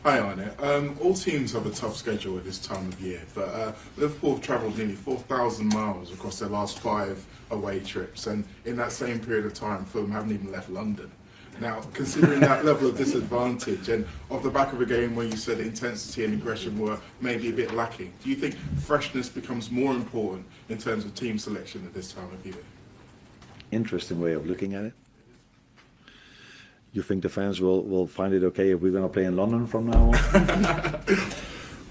Speaker 8: Hi Arne. All teams have a tough schedule at this time of year, but Liverpool have travelled nearly 4,000 miles across their last 5 away trips, and in that same period of time, Fulham haven't even left London. Now, considering that level of disadvantage, and off the back of a game where you said intensity and aggression were maybe a bit lacking, do you think freshness becomes more important in terms of team selection at this time of year?
Speaker 4: Interesting way of looking at it. You think the fans will find it okay if we're going to play in London from now on?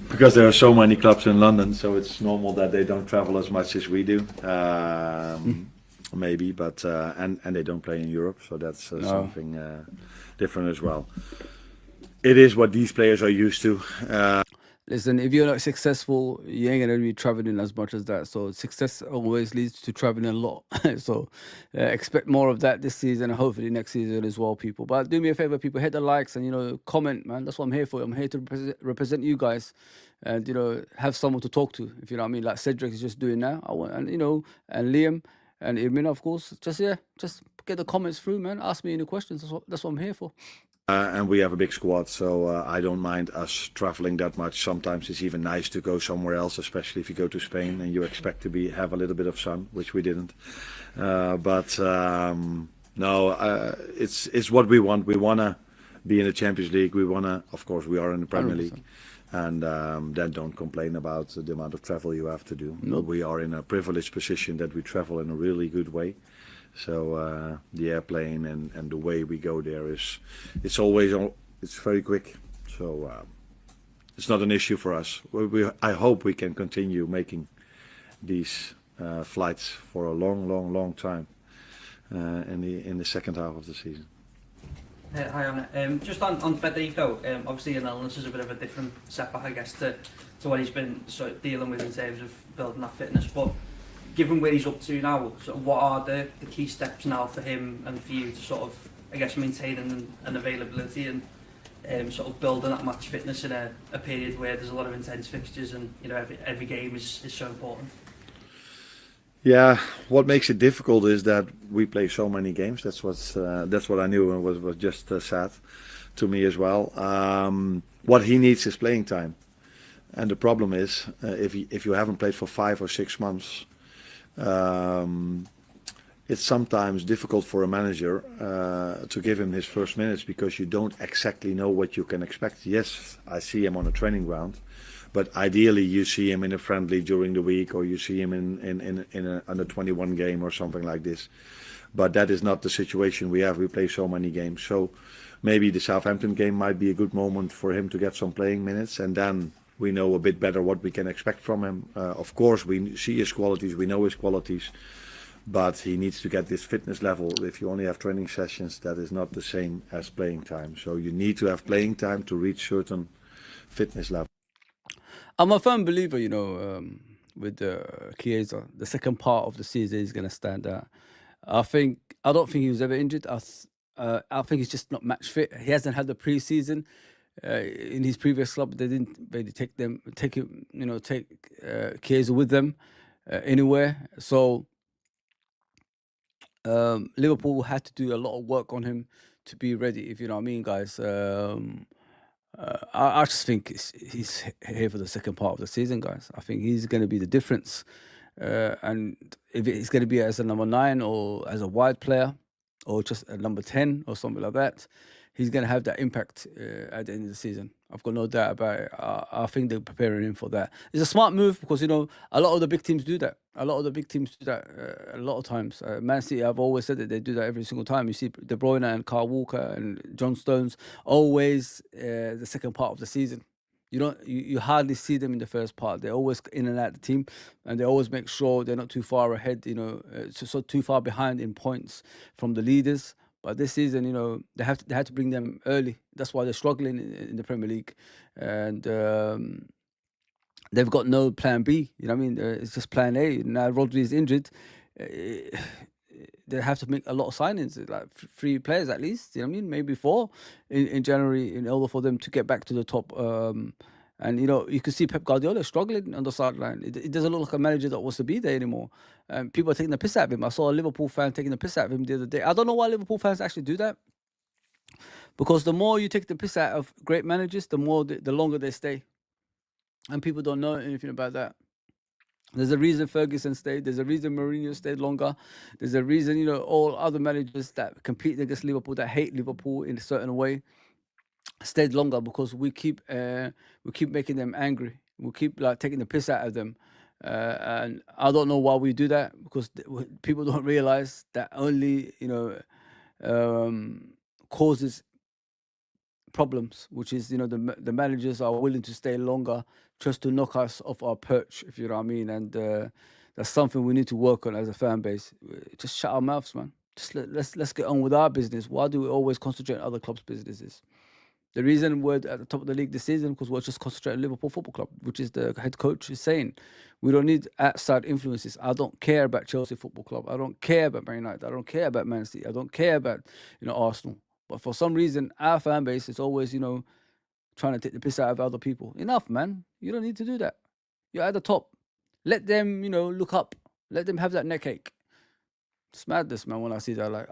Speaker 4: Because there are so many clubs in London, so it's normal that they don't travel as much as we do. Maybe, but and they don't play in Europe, so that's something different as well. It is what these players are used to.
Speaker 2: Listen, if you're not successful, you ain't gonna be traveling as much as that. So success always leads to traveling a lot. So expect more of that this season, and hopefully next season as well, people. But do me a favor, people, hit the likes and comment, man. That's what I'm here for. I'm here to represent you guys, and have someone to talk to. If you know what I mean, like Cedric is just doing now. I want, and Liam and Irmina, of course. Just get the comments through, man. Ask me any questions. That's what I'm here for.
Speaker 4: And we have a big squad, so I don't mind us traveling that much. Sometimes it's even nice to go somewhere else, especially if you go to Spain and you expect to have a little bit of sun, which we didn't. It's what we want. We want to be in the Champions League. We want to, of course, we are in the Premier
Speaker 2: 100%.
Speaker 4: League. And then don't complain about the amount of travel you have to do.
Speaker 2: Nope.
Speaker 4: We are in a privileged position that we travel in a really good way. So the airplane and the way we go there it's very quick. So it's not an issue for us. I hope we can continue making these flights for a long time in the second half of the season.
Speaker 9: Hi Arne. Just on Federico, obviously an illness is a bit of a different setback, I guess, to what he's been sort of dealing with in terms of building that fitness. But given where he's up to now, sort of what are the key steps now for him and for you to sort of, I guess, maintain an availability and sort of building that match fitness in a period where there's a lot of intense fixtures and every game is so important?
Speaker 4: Yeah, what makes it difficult is that we play so many games. That's what I knew and was just sad to me as well. What he needs is playing time, and the problem is if you haven't played for 5 or 6 months, it's sometimes difficult for a manager to give him his first minutes because you don't exactly know what you can expect. Yes, I see him on a training ground, but ideally you see him in a friendly during the week, or you see him in an under-21 game or something like this. But that is not the situation we have. We play so many games. So maybe the Southampton game might be a good moment for him to get some playing minutes, and then we know a bit better what we can expect from him. Of course, we see his qualities, we know his qualities, but he needs to get this fitness level. If you only have training sessions, that is not the same as playing time. So you need to have playing time to reach certain fitness level.
Speaker 2: I'm a firm believer, with Chiesa. The second part of the season is going to stand out. I don't think he was ever injured. I think he's just not match fit. He hasn't had the pre-season. In his previous club, they didn't really take Chiesa with them anywhere. So Liverpool had to do a lot of work on him to be ready, if you know what I mean, guys. I just think he's here for the second part of the season, guys. I think he's going to be the difference. And if it's going to be as a number 9 or as a wide player or just a number 10 or something like that, he's going to have that impact at the end of the season. I've got no doubt about it. I think they're preparing him for that. It's a smart move because, a lot of the big teams do that. A lot of times. Man City, I've always said that they do that every single time. You see De Bruyne and Kyle Walker and John Stones always the second part of the season. You hardly see them in the first part. They're always in and out the team, and they always make sure they're not too far ahead, so too far behind in points from the leaders. But this season, they had to bring them early. That's why they're struggling in the Premier League, and they've got no plan B. You know what I mean? It's just plan A. Now Rodri is injured. They have to make a lot of signings, like 3 players at least. You know what I mean? Maybe 4 in January, in order for them to get back to the top. And you can see Pep Guardiola struggling on the sideline. It doesn't look like a manager that wants to be there anymore. People are taking the piss out of him. I saw a Liverpool fan taking the piss out of him the other day. I don't know why Liverpool fans actually do that. Because the more you take the piss out of great managers, the longer they stay. And people don't know anything about that. There's a reason Ferguson stayed. There's a reason Mourinho stayed longer. There's a reason, all other managers that compete against Liverpool, that hate Liverpool in a certain way, stayed longer, because we keep making them angry. We keep taking the piss out of them. And I don't know why we do that, because people don't realize that only, causes problems, which is, you know, the managers are willing to stay longer just to knock us off our perch, if you know what I mean. And that's something we need to work on as a fan base. Just shut our mouths, man. Just let's get on with our business. Why do we always concentrate on other clubs' businesses? The reason we're at the top of the league this season because we're just concentrating on Liverpool Football Club, which is the head coach is saying. We don't need outside influences. I don't care about Chelsea Football Club. I don't care about Man United. I don't care about Man City. I don't care about, you know, Arsenal. But for some reason, our fan base is always, you know, trying to take the piss out of other people. Enough, man. You don't need to do that. You're at the top. Let them, you know, look up. Let them have that neck ache. It's madness, man, when I see that. Like,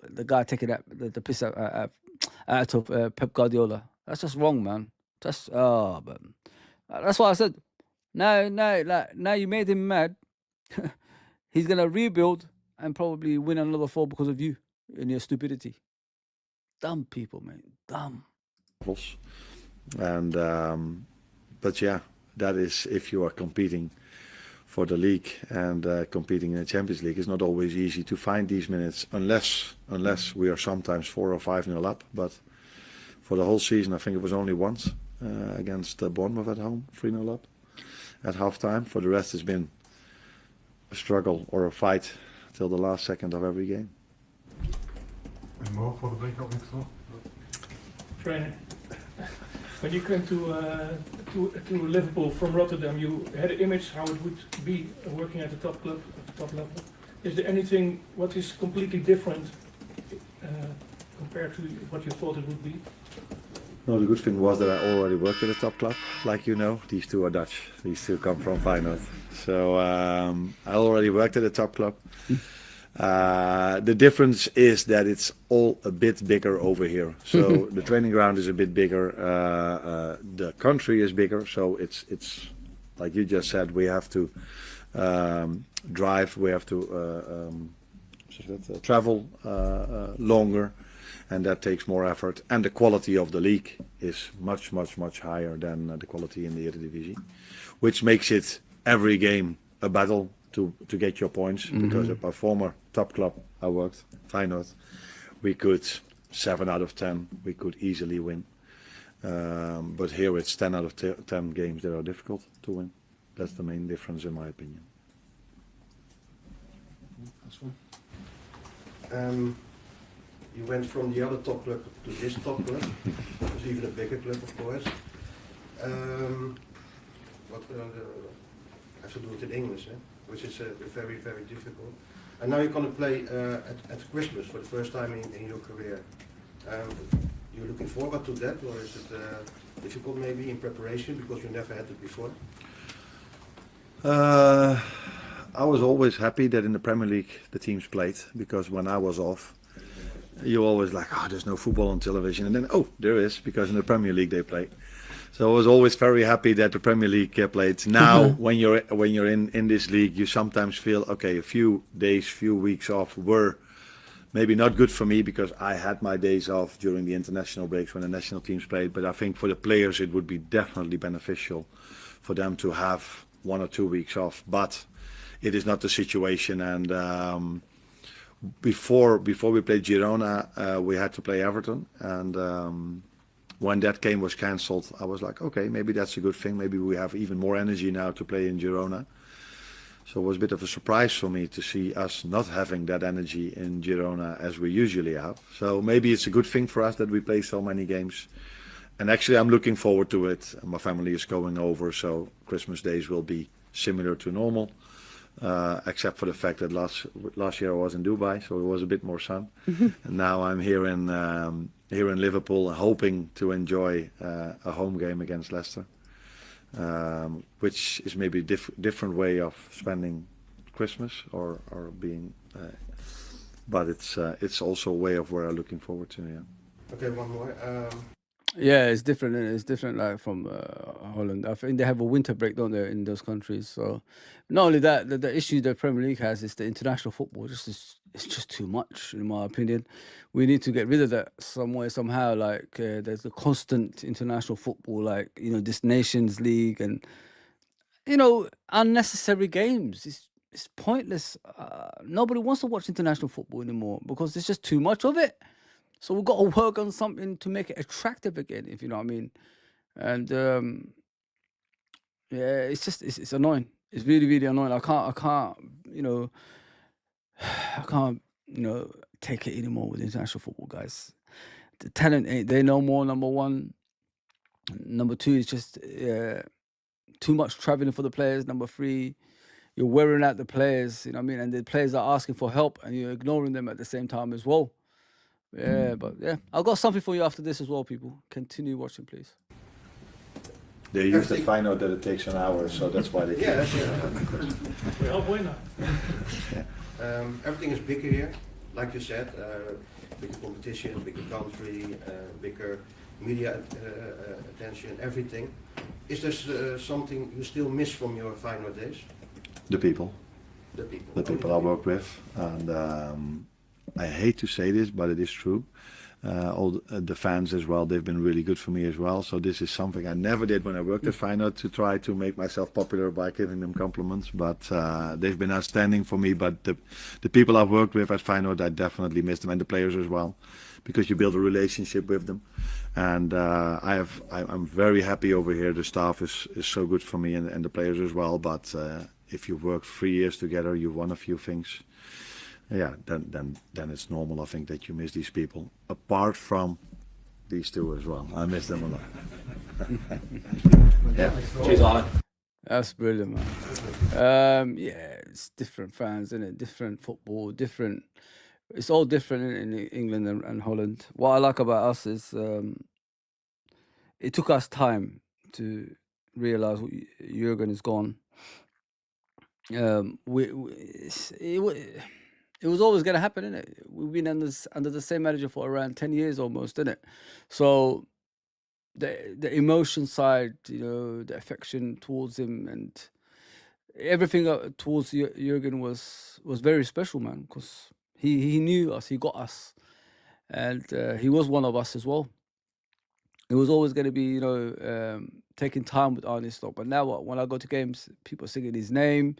Speaker 2: the guy taking the piss out of Pep Guardiola. That's just wrong, man. That's, man. That's why I said, now you made him mad. He's going to rebuild and probably win another 4 because of you and your stupidity. Dumb people, man. Dumb.
Speaker 4: And but yeah, that is if you are competing for the league and competing in the Champions League. It's not always easy to find these minutes unless we are sometimes 4 or 5-0 up. But for the whole season, I think it was only once against Bournemouth at home, 3-0 up at halftime. For the rest, it's been a struggle or a fight till the last second of every game.
Speaker 7: And more for the breakout next door.
Speaker 10: Trainer, when you came to Liverpool from Rotterdam, you had an image how it would be working at the top club, at the top level. Is there anything what is completely different compared to what you thought it would be?
Speaker 4: No, the good thing was that I already worked at a top club. Like you know, these two are Dutch. These two come from Feyenoord. So I already worked at a top club. The difference is that it's all a bit bigger over here. So the training ground is a bit bigger. The country is bigger. So it's like you just said. We have to drive. We have to travel longer, and that takes more effort. And the quality of the league is much higher than the quality in the Eredivisie, which makes it every game a battle to get your points. Because at my former top club I worked, Feyenoord, we could 7 out of 10 we could easily win. But here it's 10 out of 10 games that are difficult to win. That's the main difference in my opinion.
Speaker 11: That's one. You went from the other top club to this top club. It was even a bigger club, of course. I have to do it in English, which is very difficult. And now you're going to play at Christmas for the first time in your career. You're looking forward to that, or is it difficult maybe in preparation because you never had it before?
Speaker 4: I was always happy that in the Premier League the teams played, because when I was off, you always like, oh, there's no football on television, and then oh, there is, because in the Premier League they play. So I was always very happy that the Premier League played. Now, when you're in this league, you sometimes feel, okay, a few days, few weeks off were maybe not good for me, because I had my days off during the international breaks when the national teams played. But I think for the players it would be definitely beneficial for them to have 1 or 2 weeks off. But it is not the situation. And before we played Girona, we had to play Everton, and when that game was cancelled, I was like, okay, maybe that's a good thing. Maybe we have even more energy now to play in Girona. So it was a bit of a surprise for me to see us not having that energy in Girona as we usually have. So maybe it's a good thing for us that we play so many games. And actually, I'm looking forward to it. My family is going over, so Christmas days will be similar to normal. Except for the fact that last year I was in Dubai, so it was a bit more sun. And now I'm here in Liverpool, hoping to enjoy a home game against Leicester, which is maybe a different way of spending Christmas or being, but it's also a way of where I'm looking forward to. Yeah.
Speaker 11: Okay, one more.
Speaker 2: Yeah, it's different. It's different, like from Holland. I think they have a winter break, don't they, in those countries? So, not only that, the issue that Premier League has is the international football. It's just too much, in my opinion. We need to get rid of that somewhere, somehow. Like there's a constant international football, like this Nations League, and unnecessary games. It's pointless. Nobody wants to watch international football anymore because there's just too much of it. So we've got to work on something to make it attractive again, if you know what I mean. And yeah, it's annoying. It's really, really annoying. I can't, you know, I can't, you know, take it anymore with international football, guys. The talent ain't there no more. Number one. Number two is just too much traveling for the players. Number three, you're wearing out the players. You know what I mean? And the players are asking for help, and you're ignoring them at the same time as well. Yeah, but yeah, I've got something for you after this as well, people. Continue watching, please.
Speaker 4: They used to find out that it takes an hour, so that's why they.
Speaker 11: Yeah, that's it.
Speaker 10: We're halfway now.
Speaker 11: Everything is bigger here, like you said. Bigger competition, bigger country, bigger media attention, everything. Is there something you still miss from your final days?
Speaker 4: The people.
Speaker 11: The people.
Speaker 4: The people I work with, and I hate to say this, but it is true. All the fans as well, they've been really good for me as well. So this is something I never did when I worked at Feyenoord, to try to make myself popular by giving them compliments. But they've been outstanding for me. But the people I've worked with at Feyenoord, I definitely miss them, and the players as well, because you build a relationship with them. And I'm very happy over here. The staff is so good for me, and the players as well. But if you've worked 3 years together, you've won a few things. Yeah, then it's normal, I think, that you miss these people. Apart from these two as well, I miss them a lot. Yeah.
Speaker 3: Cheers, Arne.
Speaker 2: That's brilliant, man. Yeah, it's different fans, isn't it? Different football, different. It's all different in England and Holland. What I like about us is it took us time to realize Jurgen is gone. It was always going to happen, innit? We've been under the same manager for around 10 years almost, innit? So the emotion side, you know, the affection towards him and everything towards Jurgen was very special, man, because he knew us, he got us, and he was one of us as well. It was always going to be, you know, taking time with Arne Slot. But now when I go to games, people are singing his name,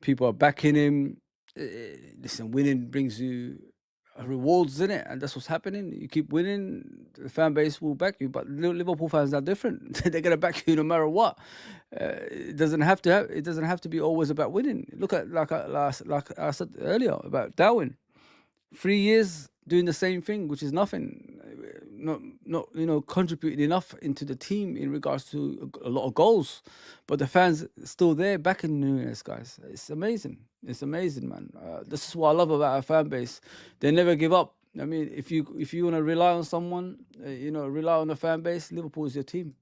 Speaker 2: people are backing him. Listen, winning brings you rewards, in it, and that's what's happening. You keep winning, the fan base will back you. But Liverpool fans are different. They're gonna back you no matter what. It doesn't have to be always about winning. Look at like I said earlier about Darwin, 3 years doing the same thing, which is nothing. Not you know, contributing enough into the team in regards to a lot of goals, but the fans still there backing Nunes, guys. It's amazing. It's amazing, man. This is what I love about our fan base. They never give up. I mean, if you want to rely on someone, you know, rely on the fan base. Liverpool is your team.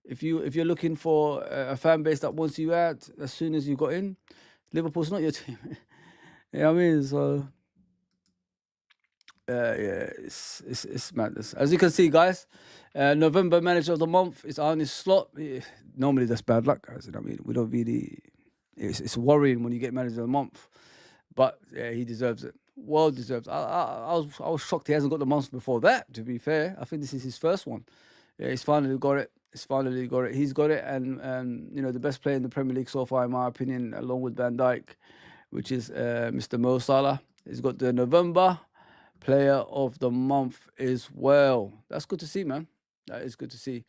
Speaker 2: If you're looking for a fan base that wants you out as soon as you got in, Liverpool's not your team. You know what I mean? So. Yeah, it's madness. As you can see, guys, November manager of the month is Arne Slot. Normally that's bad luck, guys. You know what I mean? We don't really. It's worrying when you get manager of the month, but yeah, he deserves it. Well deserved. I was shocked he hasn't got the month before that. To be fair, I think this is his first one. Yeah, he's finally got it. He's got it, and you know, the best player in the Premier League so far, in my opinion, along with Van Dijk, which is Mr. Mo Salah. He's got the November Player of the Month as well. That's good to see, man. That is good to see.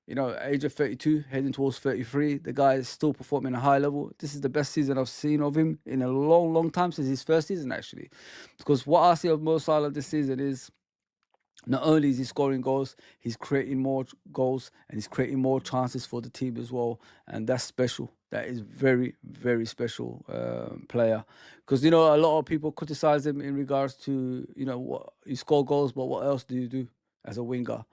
Speaker 2: You know, age of 32, heading towards 33. The guy is still performing at a high level. This is the best season I've seen of him in a long, long time, since his first season, actually. Because what I see of Mo Salah this season is not only is he scoring goals, he's creating more goals and he's creating more chances for the team as well. And that's special. That is very, very special player. Because, you know, a lot of people criticize him in regards to, you know, what you score goals, but what else do you do as a winger?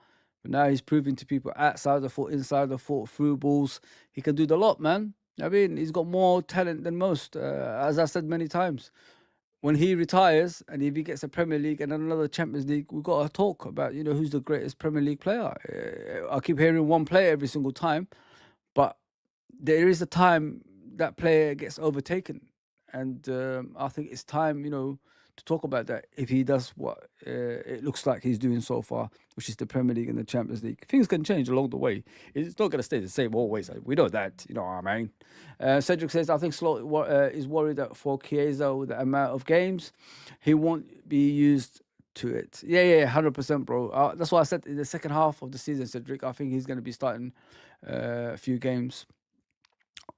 Speaker 2: But now he's proving to people outside the foot, inside the foot, through balls. He can do the lot, man. I mean, he's got more talent than most. As I said many times, when he retires and if he gets a Premier League and another Champions League, we've got to talk about, you know, who's the greatest Premier League player. I keep hearing one player every single time, but there is a time that player gets overtaken. And I think it's time, you know, to talk about that if he does what it looks like he's doing so far, which is the Premier League and the Champions League. Things can change along the way. It's not going to stay the same always. We know that, you know what I mean? Cedric says, I think Slot is worried that for Chiesa, with the amount of games, he won't be used to it. Yeah, 100%, bro. That's why I said in the second half of the season, Cedric, I think he's going to be starting a few games.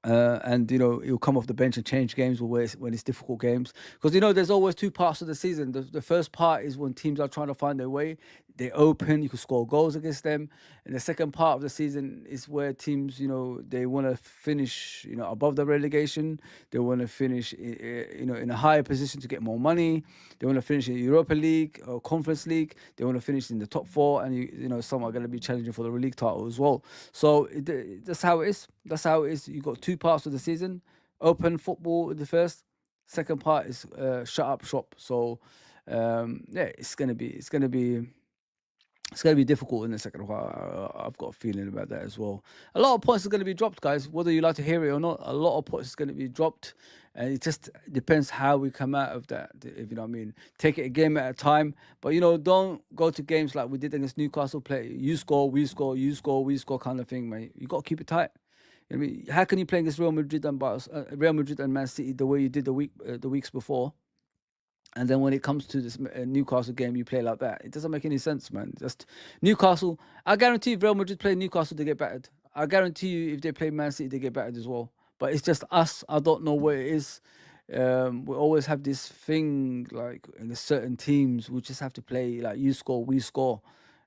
Speaker 2: And he'll come off the bench and change games when it's difficult games, because there's always two parts of the season. The first part is when teams are trying to find their way, they open, you can score goals against them, and the second part of the season is where teams they want to finish above the relegation, they want to finish in a higher position to get more money, they want to finish in Europa League or Conference League, they want to finish in the top four, and some are going to be challenging for the league title as well. So that's how it is. You got two parts of the season: open football in the first, second part is shut up shop. So it's gonna be difficult in the second half. I've got a feeling about that as well. A lot of points are going to be dropped, guys, whether you like to hear it or not. A lot of points is going to be dropped, and it just depends how we come out of that, if you know what I mean. Take it a game at a time, but don't go to games like we did against Newcastle. Play you score, we score, you score, we score kind of thing, mate. You got to keep it tight. I mean, how can you play against Real Madrid and Man City the way you did the weeks before, and then when it comes to this Newcastle game, you play like that? It doesn't make any sense, man. Just Newcastle. I guarantee if Real Madrid play Newcastle, they get battered. I guarantee you if they play Man City, they get battered as well. But it's just us. I don't know what it is. We always have this thing like in the certain teams, we just have to play like you score, we score.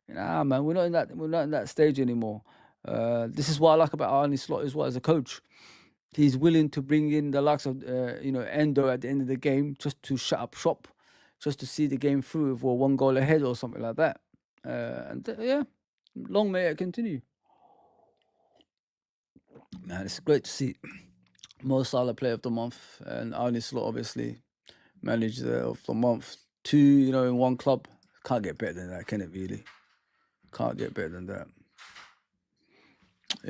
Speaker 2: Man, we're not in that stage anymore. This is what I like about Arne Slot as well as a coach. He's willing to bring in the likes of Endo at the end of the game just to shut up shop, just to see the game through for one goal ahead or something like that. Long may it continue. Man, it's great to see Mo Salah Player of the Month and Arne Slot obviously Manager of the Month. 2, in one club. Can't get better than that, can it really? Can't get better than that.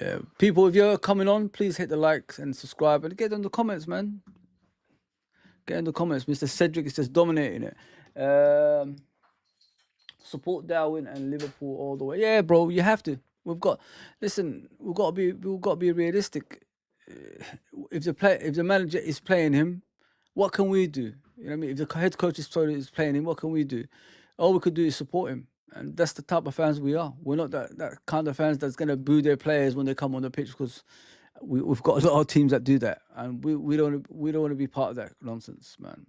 Speaker 2: Yeah, people, if you're coming on, please hit the likes and subscribe and get in the comments, man. Get in the comments. Mr. Cedric is just dominating it. Support Darwin and Liverpool all the way. Yeah, bro, you have to. We've got to be realistic. If the manager is playing him, what can we do? You know what I mean? If the head coach is playing him, what can we do? All we could do is support him. And that's the type of fans we are. We're not that kind of fans that's going to boo their players when they come on the pitch, because we've got a lot of teams that do that, and we don't want to be part of that nonsense, man.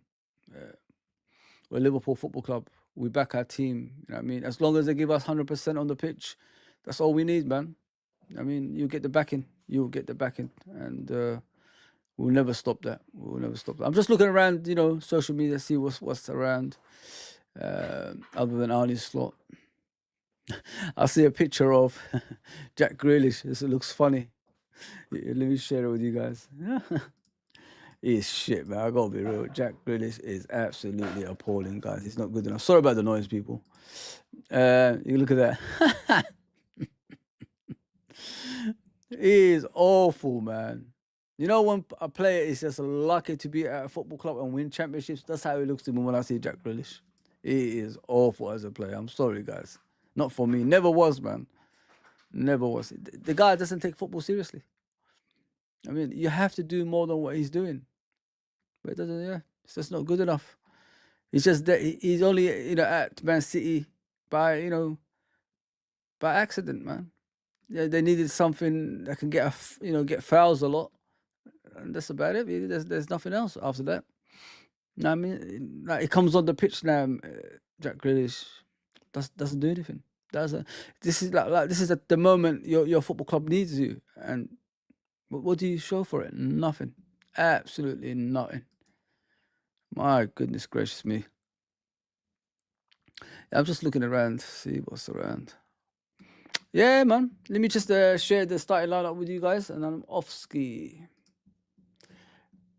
Speaker 2: We're Liverpool Football Club. We back our team. You know what I mean? As long as they give us 100% on the pitch, that's all we need, man. I mean, you get the backing. You'll get the backing, and we'll never stop that. I'm just looking around, social media, see what's around. Other than Arne Slot. I see a picture of Jack Grealish. This looks funny. Let me share it with you guys. He's shit, man. I gotta be real. Jack Grealish is absolutely appalling, guys. He's not good enough. Sorry about the noise, people. You look at that. He is awful, man. When a player is just lucky to be at a football club and win championships, that's how it looks to me when I see Jack Grealish. He is awful as a player. I'm sorry, guys. Not for me. Never was, man. Never was. The guy doesn't take football seriously. I mean, you have to do more than what he's doing. But it doesn't, it's just not good enough. He's just that he's only, at Man City by accident, man. Yeah, they needed something that can get fouls a lot. And that's about it. Really. There's nothing else after that. I mean, like, it comes on the pitch now. Jack Grealish doesn't do anything. This is at the moment your football club needs you, and what do you show for it? Nothing. Absolutely nothing. My goodness gracious me. I'm just looking around, see what's around. Yeah, man. Let me just share the starting lineup with you guys, and I'm off ski.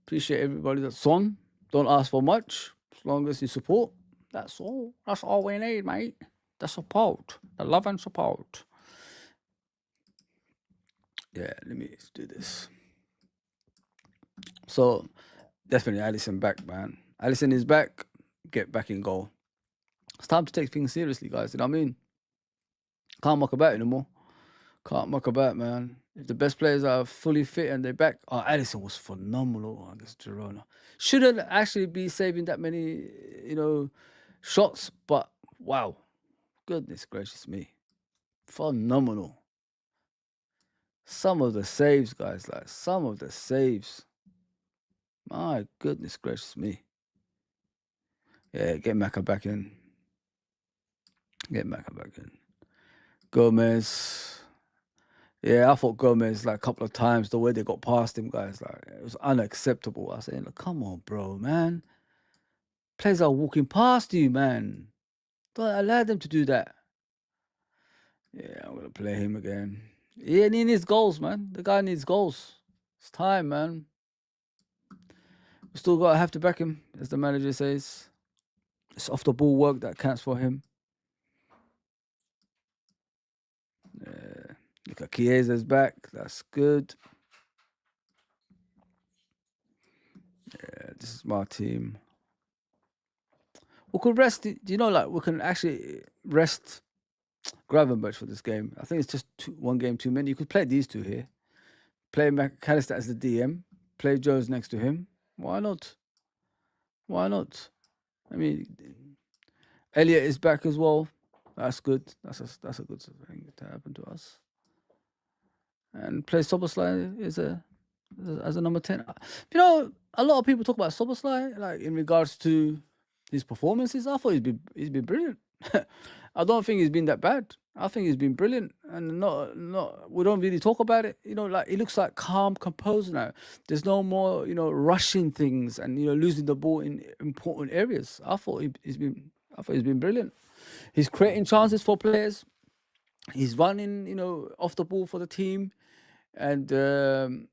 Speaker 2: Appreciate everybody that's on. Don't ask for much, as long as you support. That's all. That's all we need, mate. The support. The love and support. Yeah, let me do this. So, definitely Alisson back, man. Alisson is back. Get back in goal. It's time to take things seriously, guys. You know what I mean? Can't muck about anymore. Can't muck about, man. If the best players are fully fit and they're back, Alisson was phenomenal against Girona. Shouldn't actually be saving that many, shots, but Wow. Goodness gracious me. Phenomenal. Some of the saves, guys, like some of the saves. My goodness gracious me. Yeah, get Maka back in. Get Maka back in. Gomez. Yeah, I thought Gomez like a couple of times the way they got past him, guys, like it was unacceptable. I was saying, like, come on, bro, man. Players are walking past you, man. Don't allow them to do that. Yeah, I'm gonna play him again. Yeah, and he needs goals, man. The guy needs goals. It's time, man. We still gotta have to back him, as the manager says. It's off the ball work that counts for him. Look at Chiesa's back. That's good. Yeah, this is my team. We could rest. Do you know, like we can actually rest Gravenberch for this game. I think it's just one game too many. You could play these two here. Play McAllister as the DM. Play Jones next to him. Why not? Why not? I mean, Elliot is back as well. That's good. That's a good thing to happen to us. And play Soboslai as a number 10. You know, a lot of people talk about Soboslai, like in regards to his performances. I thought he's been brilliant. I don't think he's been that bad. I think he's been brilliant, and not we don't really talk about it. You know, like he looks like calm, composed now. There's no more, you know, rushing things and losing the ball in important areas. I thought he's been brilliant. He's creating chances for players. He's running, off the ball for the team, and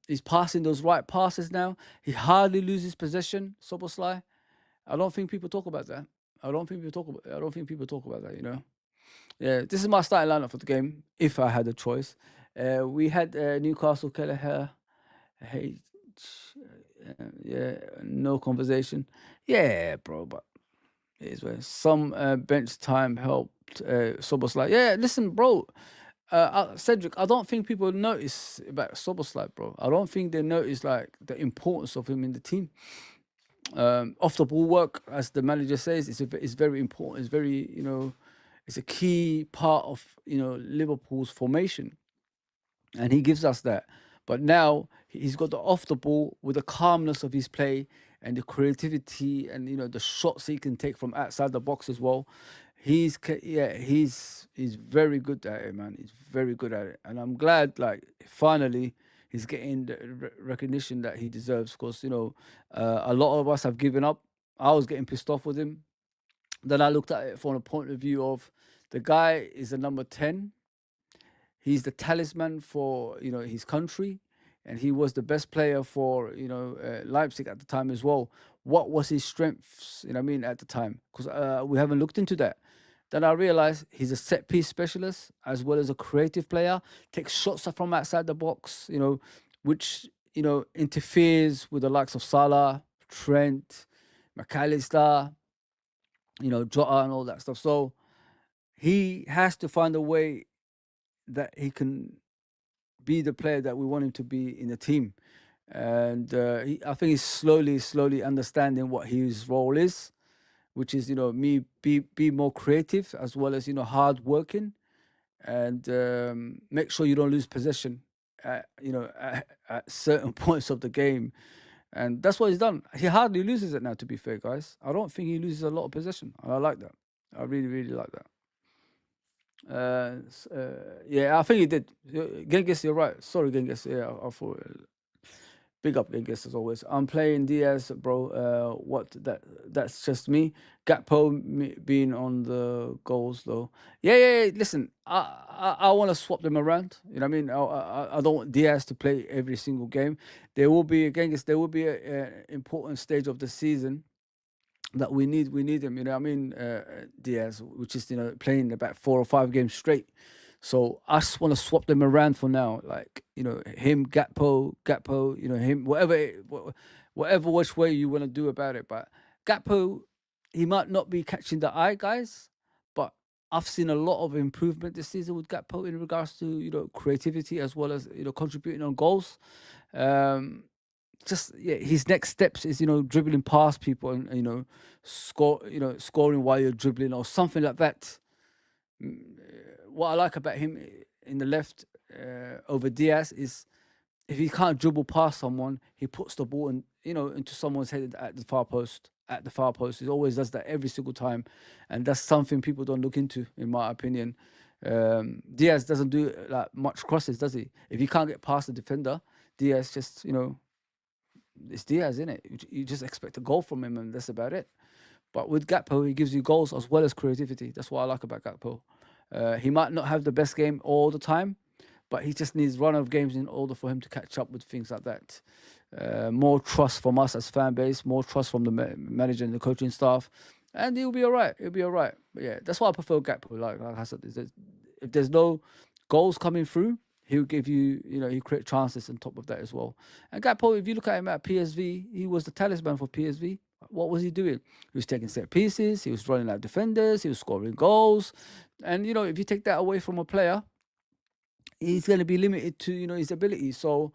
Speaker 2: he's passing those right passes now. He hardly loses possession. Soboslai. I don't think people talk about that. I don't think people talk about that. Yeah, this is my starting lineup for the game. If I had a choice, we had Newcastle Kelleher. Yeah, no conversation. Yeah, bro, but it is where some bench time helped Soboslai. Yeah, listen, bro. Cedric, I don't think people notice about Soboslai, bro. I don't think they notice like the importance of him in the team. Off the ball work, as the manager says, is very important. It's very, it's a key part of Liverpool's formation, and he gives us that. But now he's got the off the ball with the calmness of his play and the creativity and the shots he can take from outside the box as well. He's very good at it, man. He's very good at it, and I'm glad like finally he's getting the recognition that he deserves. Because a lot of us have given up. I was getting pissed off with him. Then I looked at it from a point of view of the guy is a number 10. He's the talisman for his country, and he was the best player for Leipzig at the time as well. What was his strengths? At the time, because we haven't looked into that. Then I realized he's a set piece specialist as well as a creative player. Takes shots from outside the box, which interferes with the likes of Salah, Trent, McAllister, Jota and all that stuff. So he has to find a way that he can be the player that we want him to be in the team. And I think he's slowly understanding what his role is, which is, be more creative as well as, hard working, and make sure you don't lose possession at certain points of the game. And that's what he's done. He hardly loses it now, to be fair, guys. I don't think he loses a lot of possession. I like that. I really, really like that. Yeah, I think he did. Genghis, you're right. Sorry, Genghis. Yeah, I thought. Big up, Genghis, as always. I'm playing Diaz, bro. That's just me. Gakpo being on the goals, though. Yeah. Listen, I want to swap them around. You know what I mean? I don't want Diaz to play every single game. There will be an important stage of the season that we need him. You know what I mean? Diaz, which is playing about 4 or 5 games straight. So I just want to swap them around for now, like him, Gakpo, him, whatever which way you want to do about it. But Gakpo, he might not be catching the eye, guys, but I've seen a lot of improvement this season with Gakpo in regards to creativity as well as contributing on goals. just his next steps is dribbling past people and scoring while you're dribbling or something like that. What I like about him in the left over Diaz is if he can't dribble past someone, he puts the ball into someone's head at the far post. He always does that every single time, and that's something people don't look into, in my opinion. Diaz doesn't do like much crosses, does he? If he can't get past the defender, Diaz just it's Diaz, isn't it? You just expect a goal from him, and that's about it. But with Gakpo, he gives you goals as well as creativity. That's what I like about Gakpo. He might not have the best game all the time, but he just needs run of games in order for him to catch up with things like that. More trust from us as fan base, more trust from the manager and the coaching staff, and he'll be all right. But yeah, that's why I prefer Gakpo. Like I said, if there's no goals coming through, he'll give you, he'll create chances on top of that as well. And Gakpo, if you look at him at PSV, he was the talisman for PSV. What was he doing? He was taking set pieces, he was running out defenders, he was scoring goals. And, if you take that away from a player, he's going to be limited to, his ability. So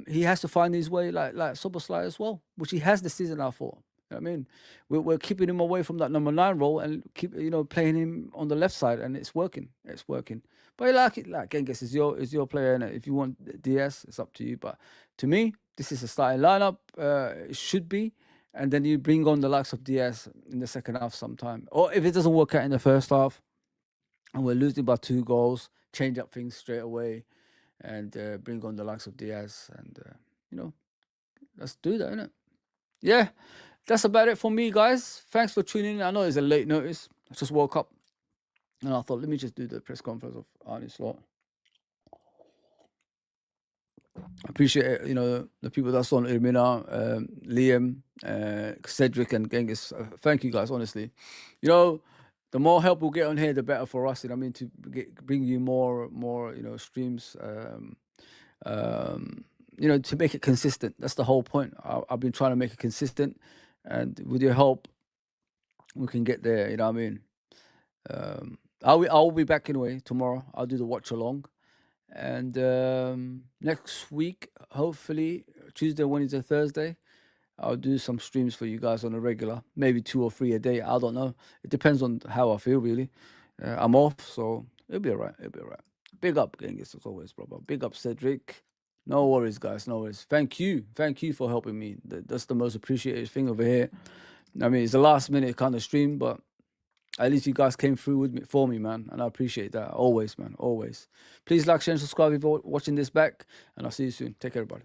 Speaker 2: he has to find his way like Soboslai as well, which he has the season now for. You know what I mean? We're keeping him away from that number 9 role and keep, playing him on the left side, and it's working. But I like it. Like Genghis is your player, and if you want DS, it's up to you. But to me, this is a starting lineup. It should be. And then you bring on the likes of Diaz in the second half sometime. Or if it doesn't work out in the first half and we're losing by 2 goals, change up things straight away and bring on the likes of Diaz. And, let's do that, innit? Yeah, that's about it for me, guys. Thanks for tuning in. I know it's a late notice. I just woke up and I thought, let me just do the press conference of Arne Slot. I appreciate it, the people that's on Irmina, Liam, Cedric and Genghis. Thank you guys, honestly. The more help we'll get on here, the better for us. To bring you more streams. To make it consistent. That's the whole point. I've been trying to make it consistent, and with your help, we can get there. You know what I mean? I'll be back anyway tomorrow. I'll do the watch along. And next week, hopefully Tuesday, Wednesday, Thursday, I'll do some streams for you guys on a regular, maybe 2 or 3 a day. I don't know. It depends on how I feel, really. I'm off, so it'll be all right. Big up, Genghis, as always, brother. Big up, Cedric. No worries, guys. No worries. Thank you for helping me. That's the most appreciated thing over here. I mean, it's a last minute kind of stream, but at least you guys came through with me for me, man, and I appreciate that. Always, man, always. Please like, share, and subscribe if you're watching this back, and I'll see you soon. Take care, everybody.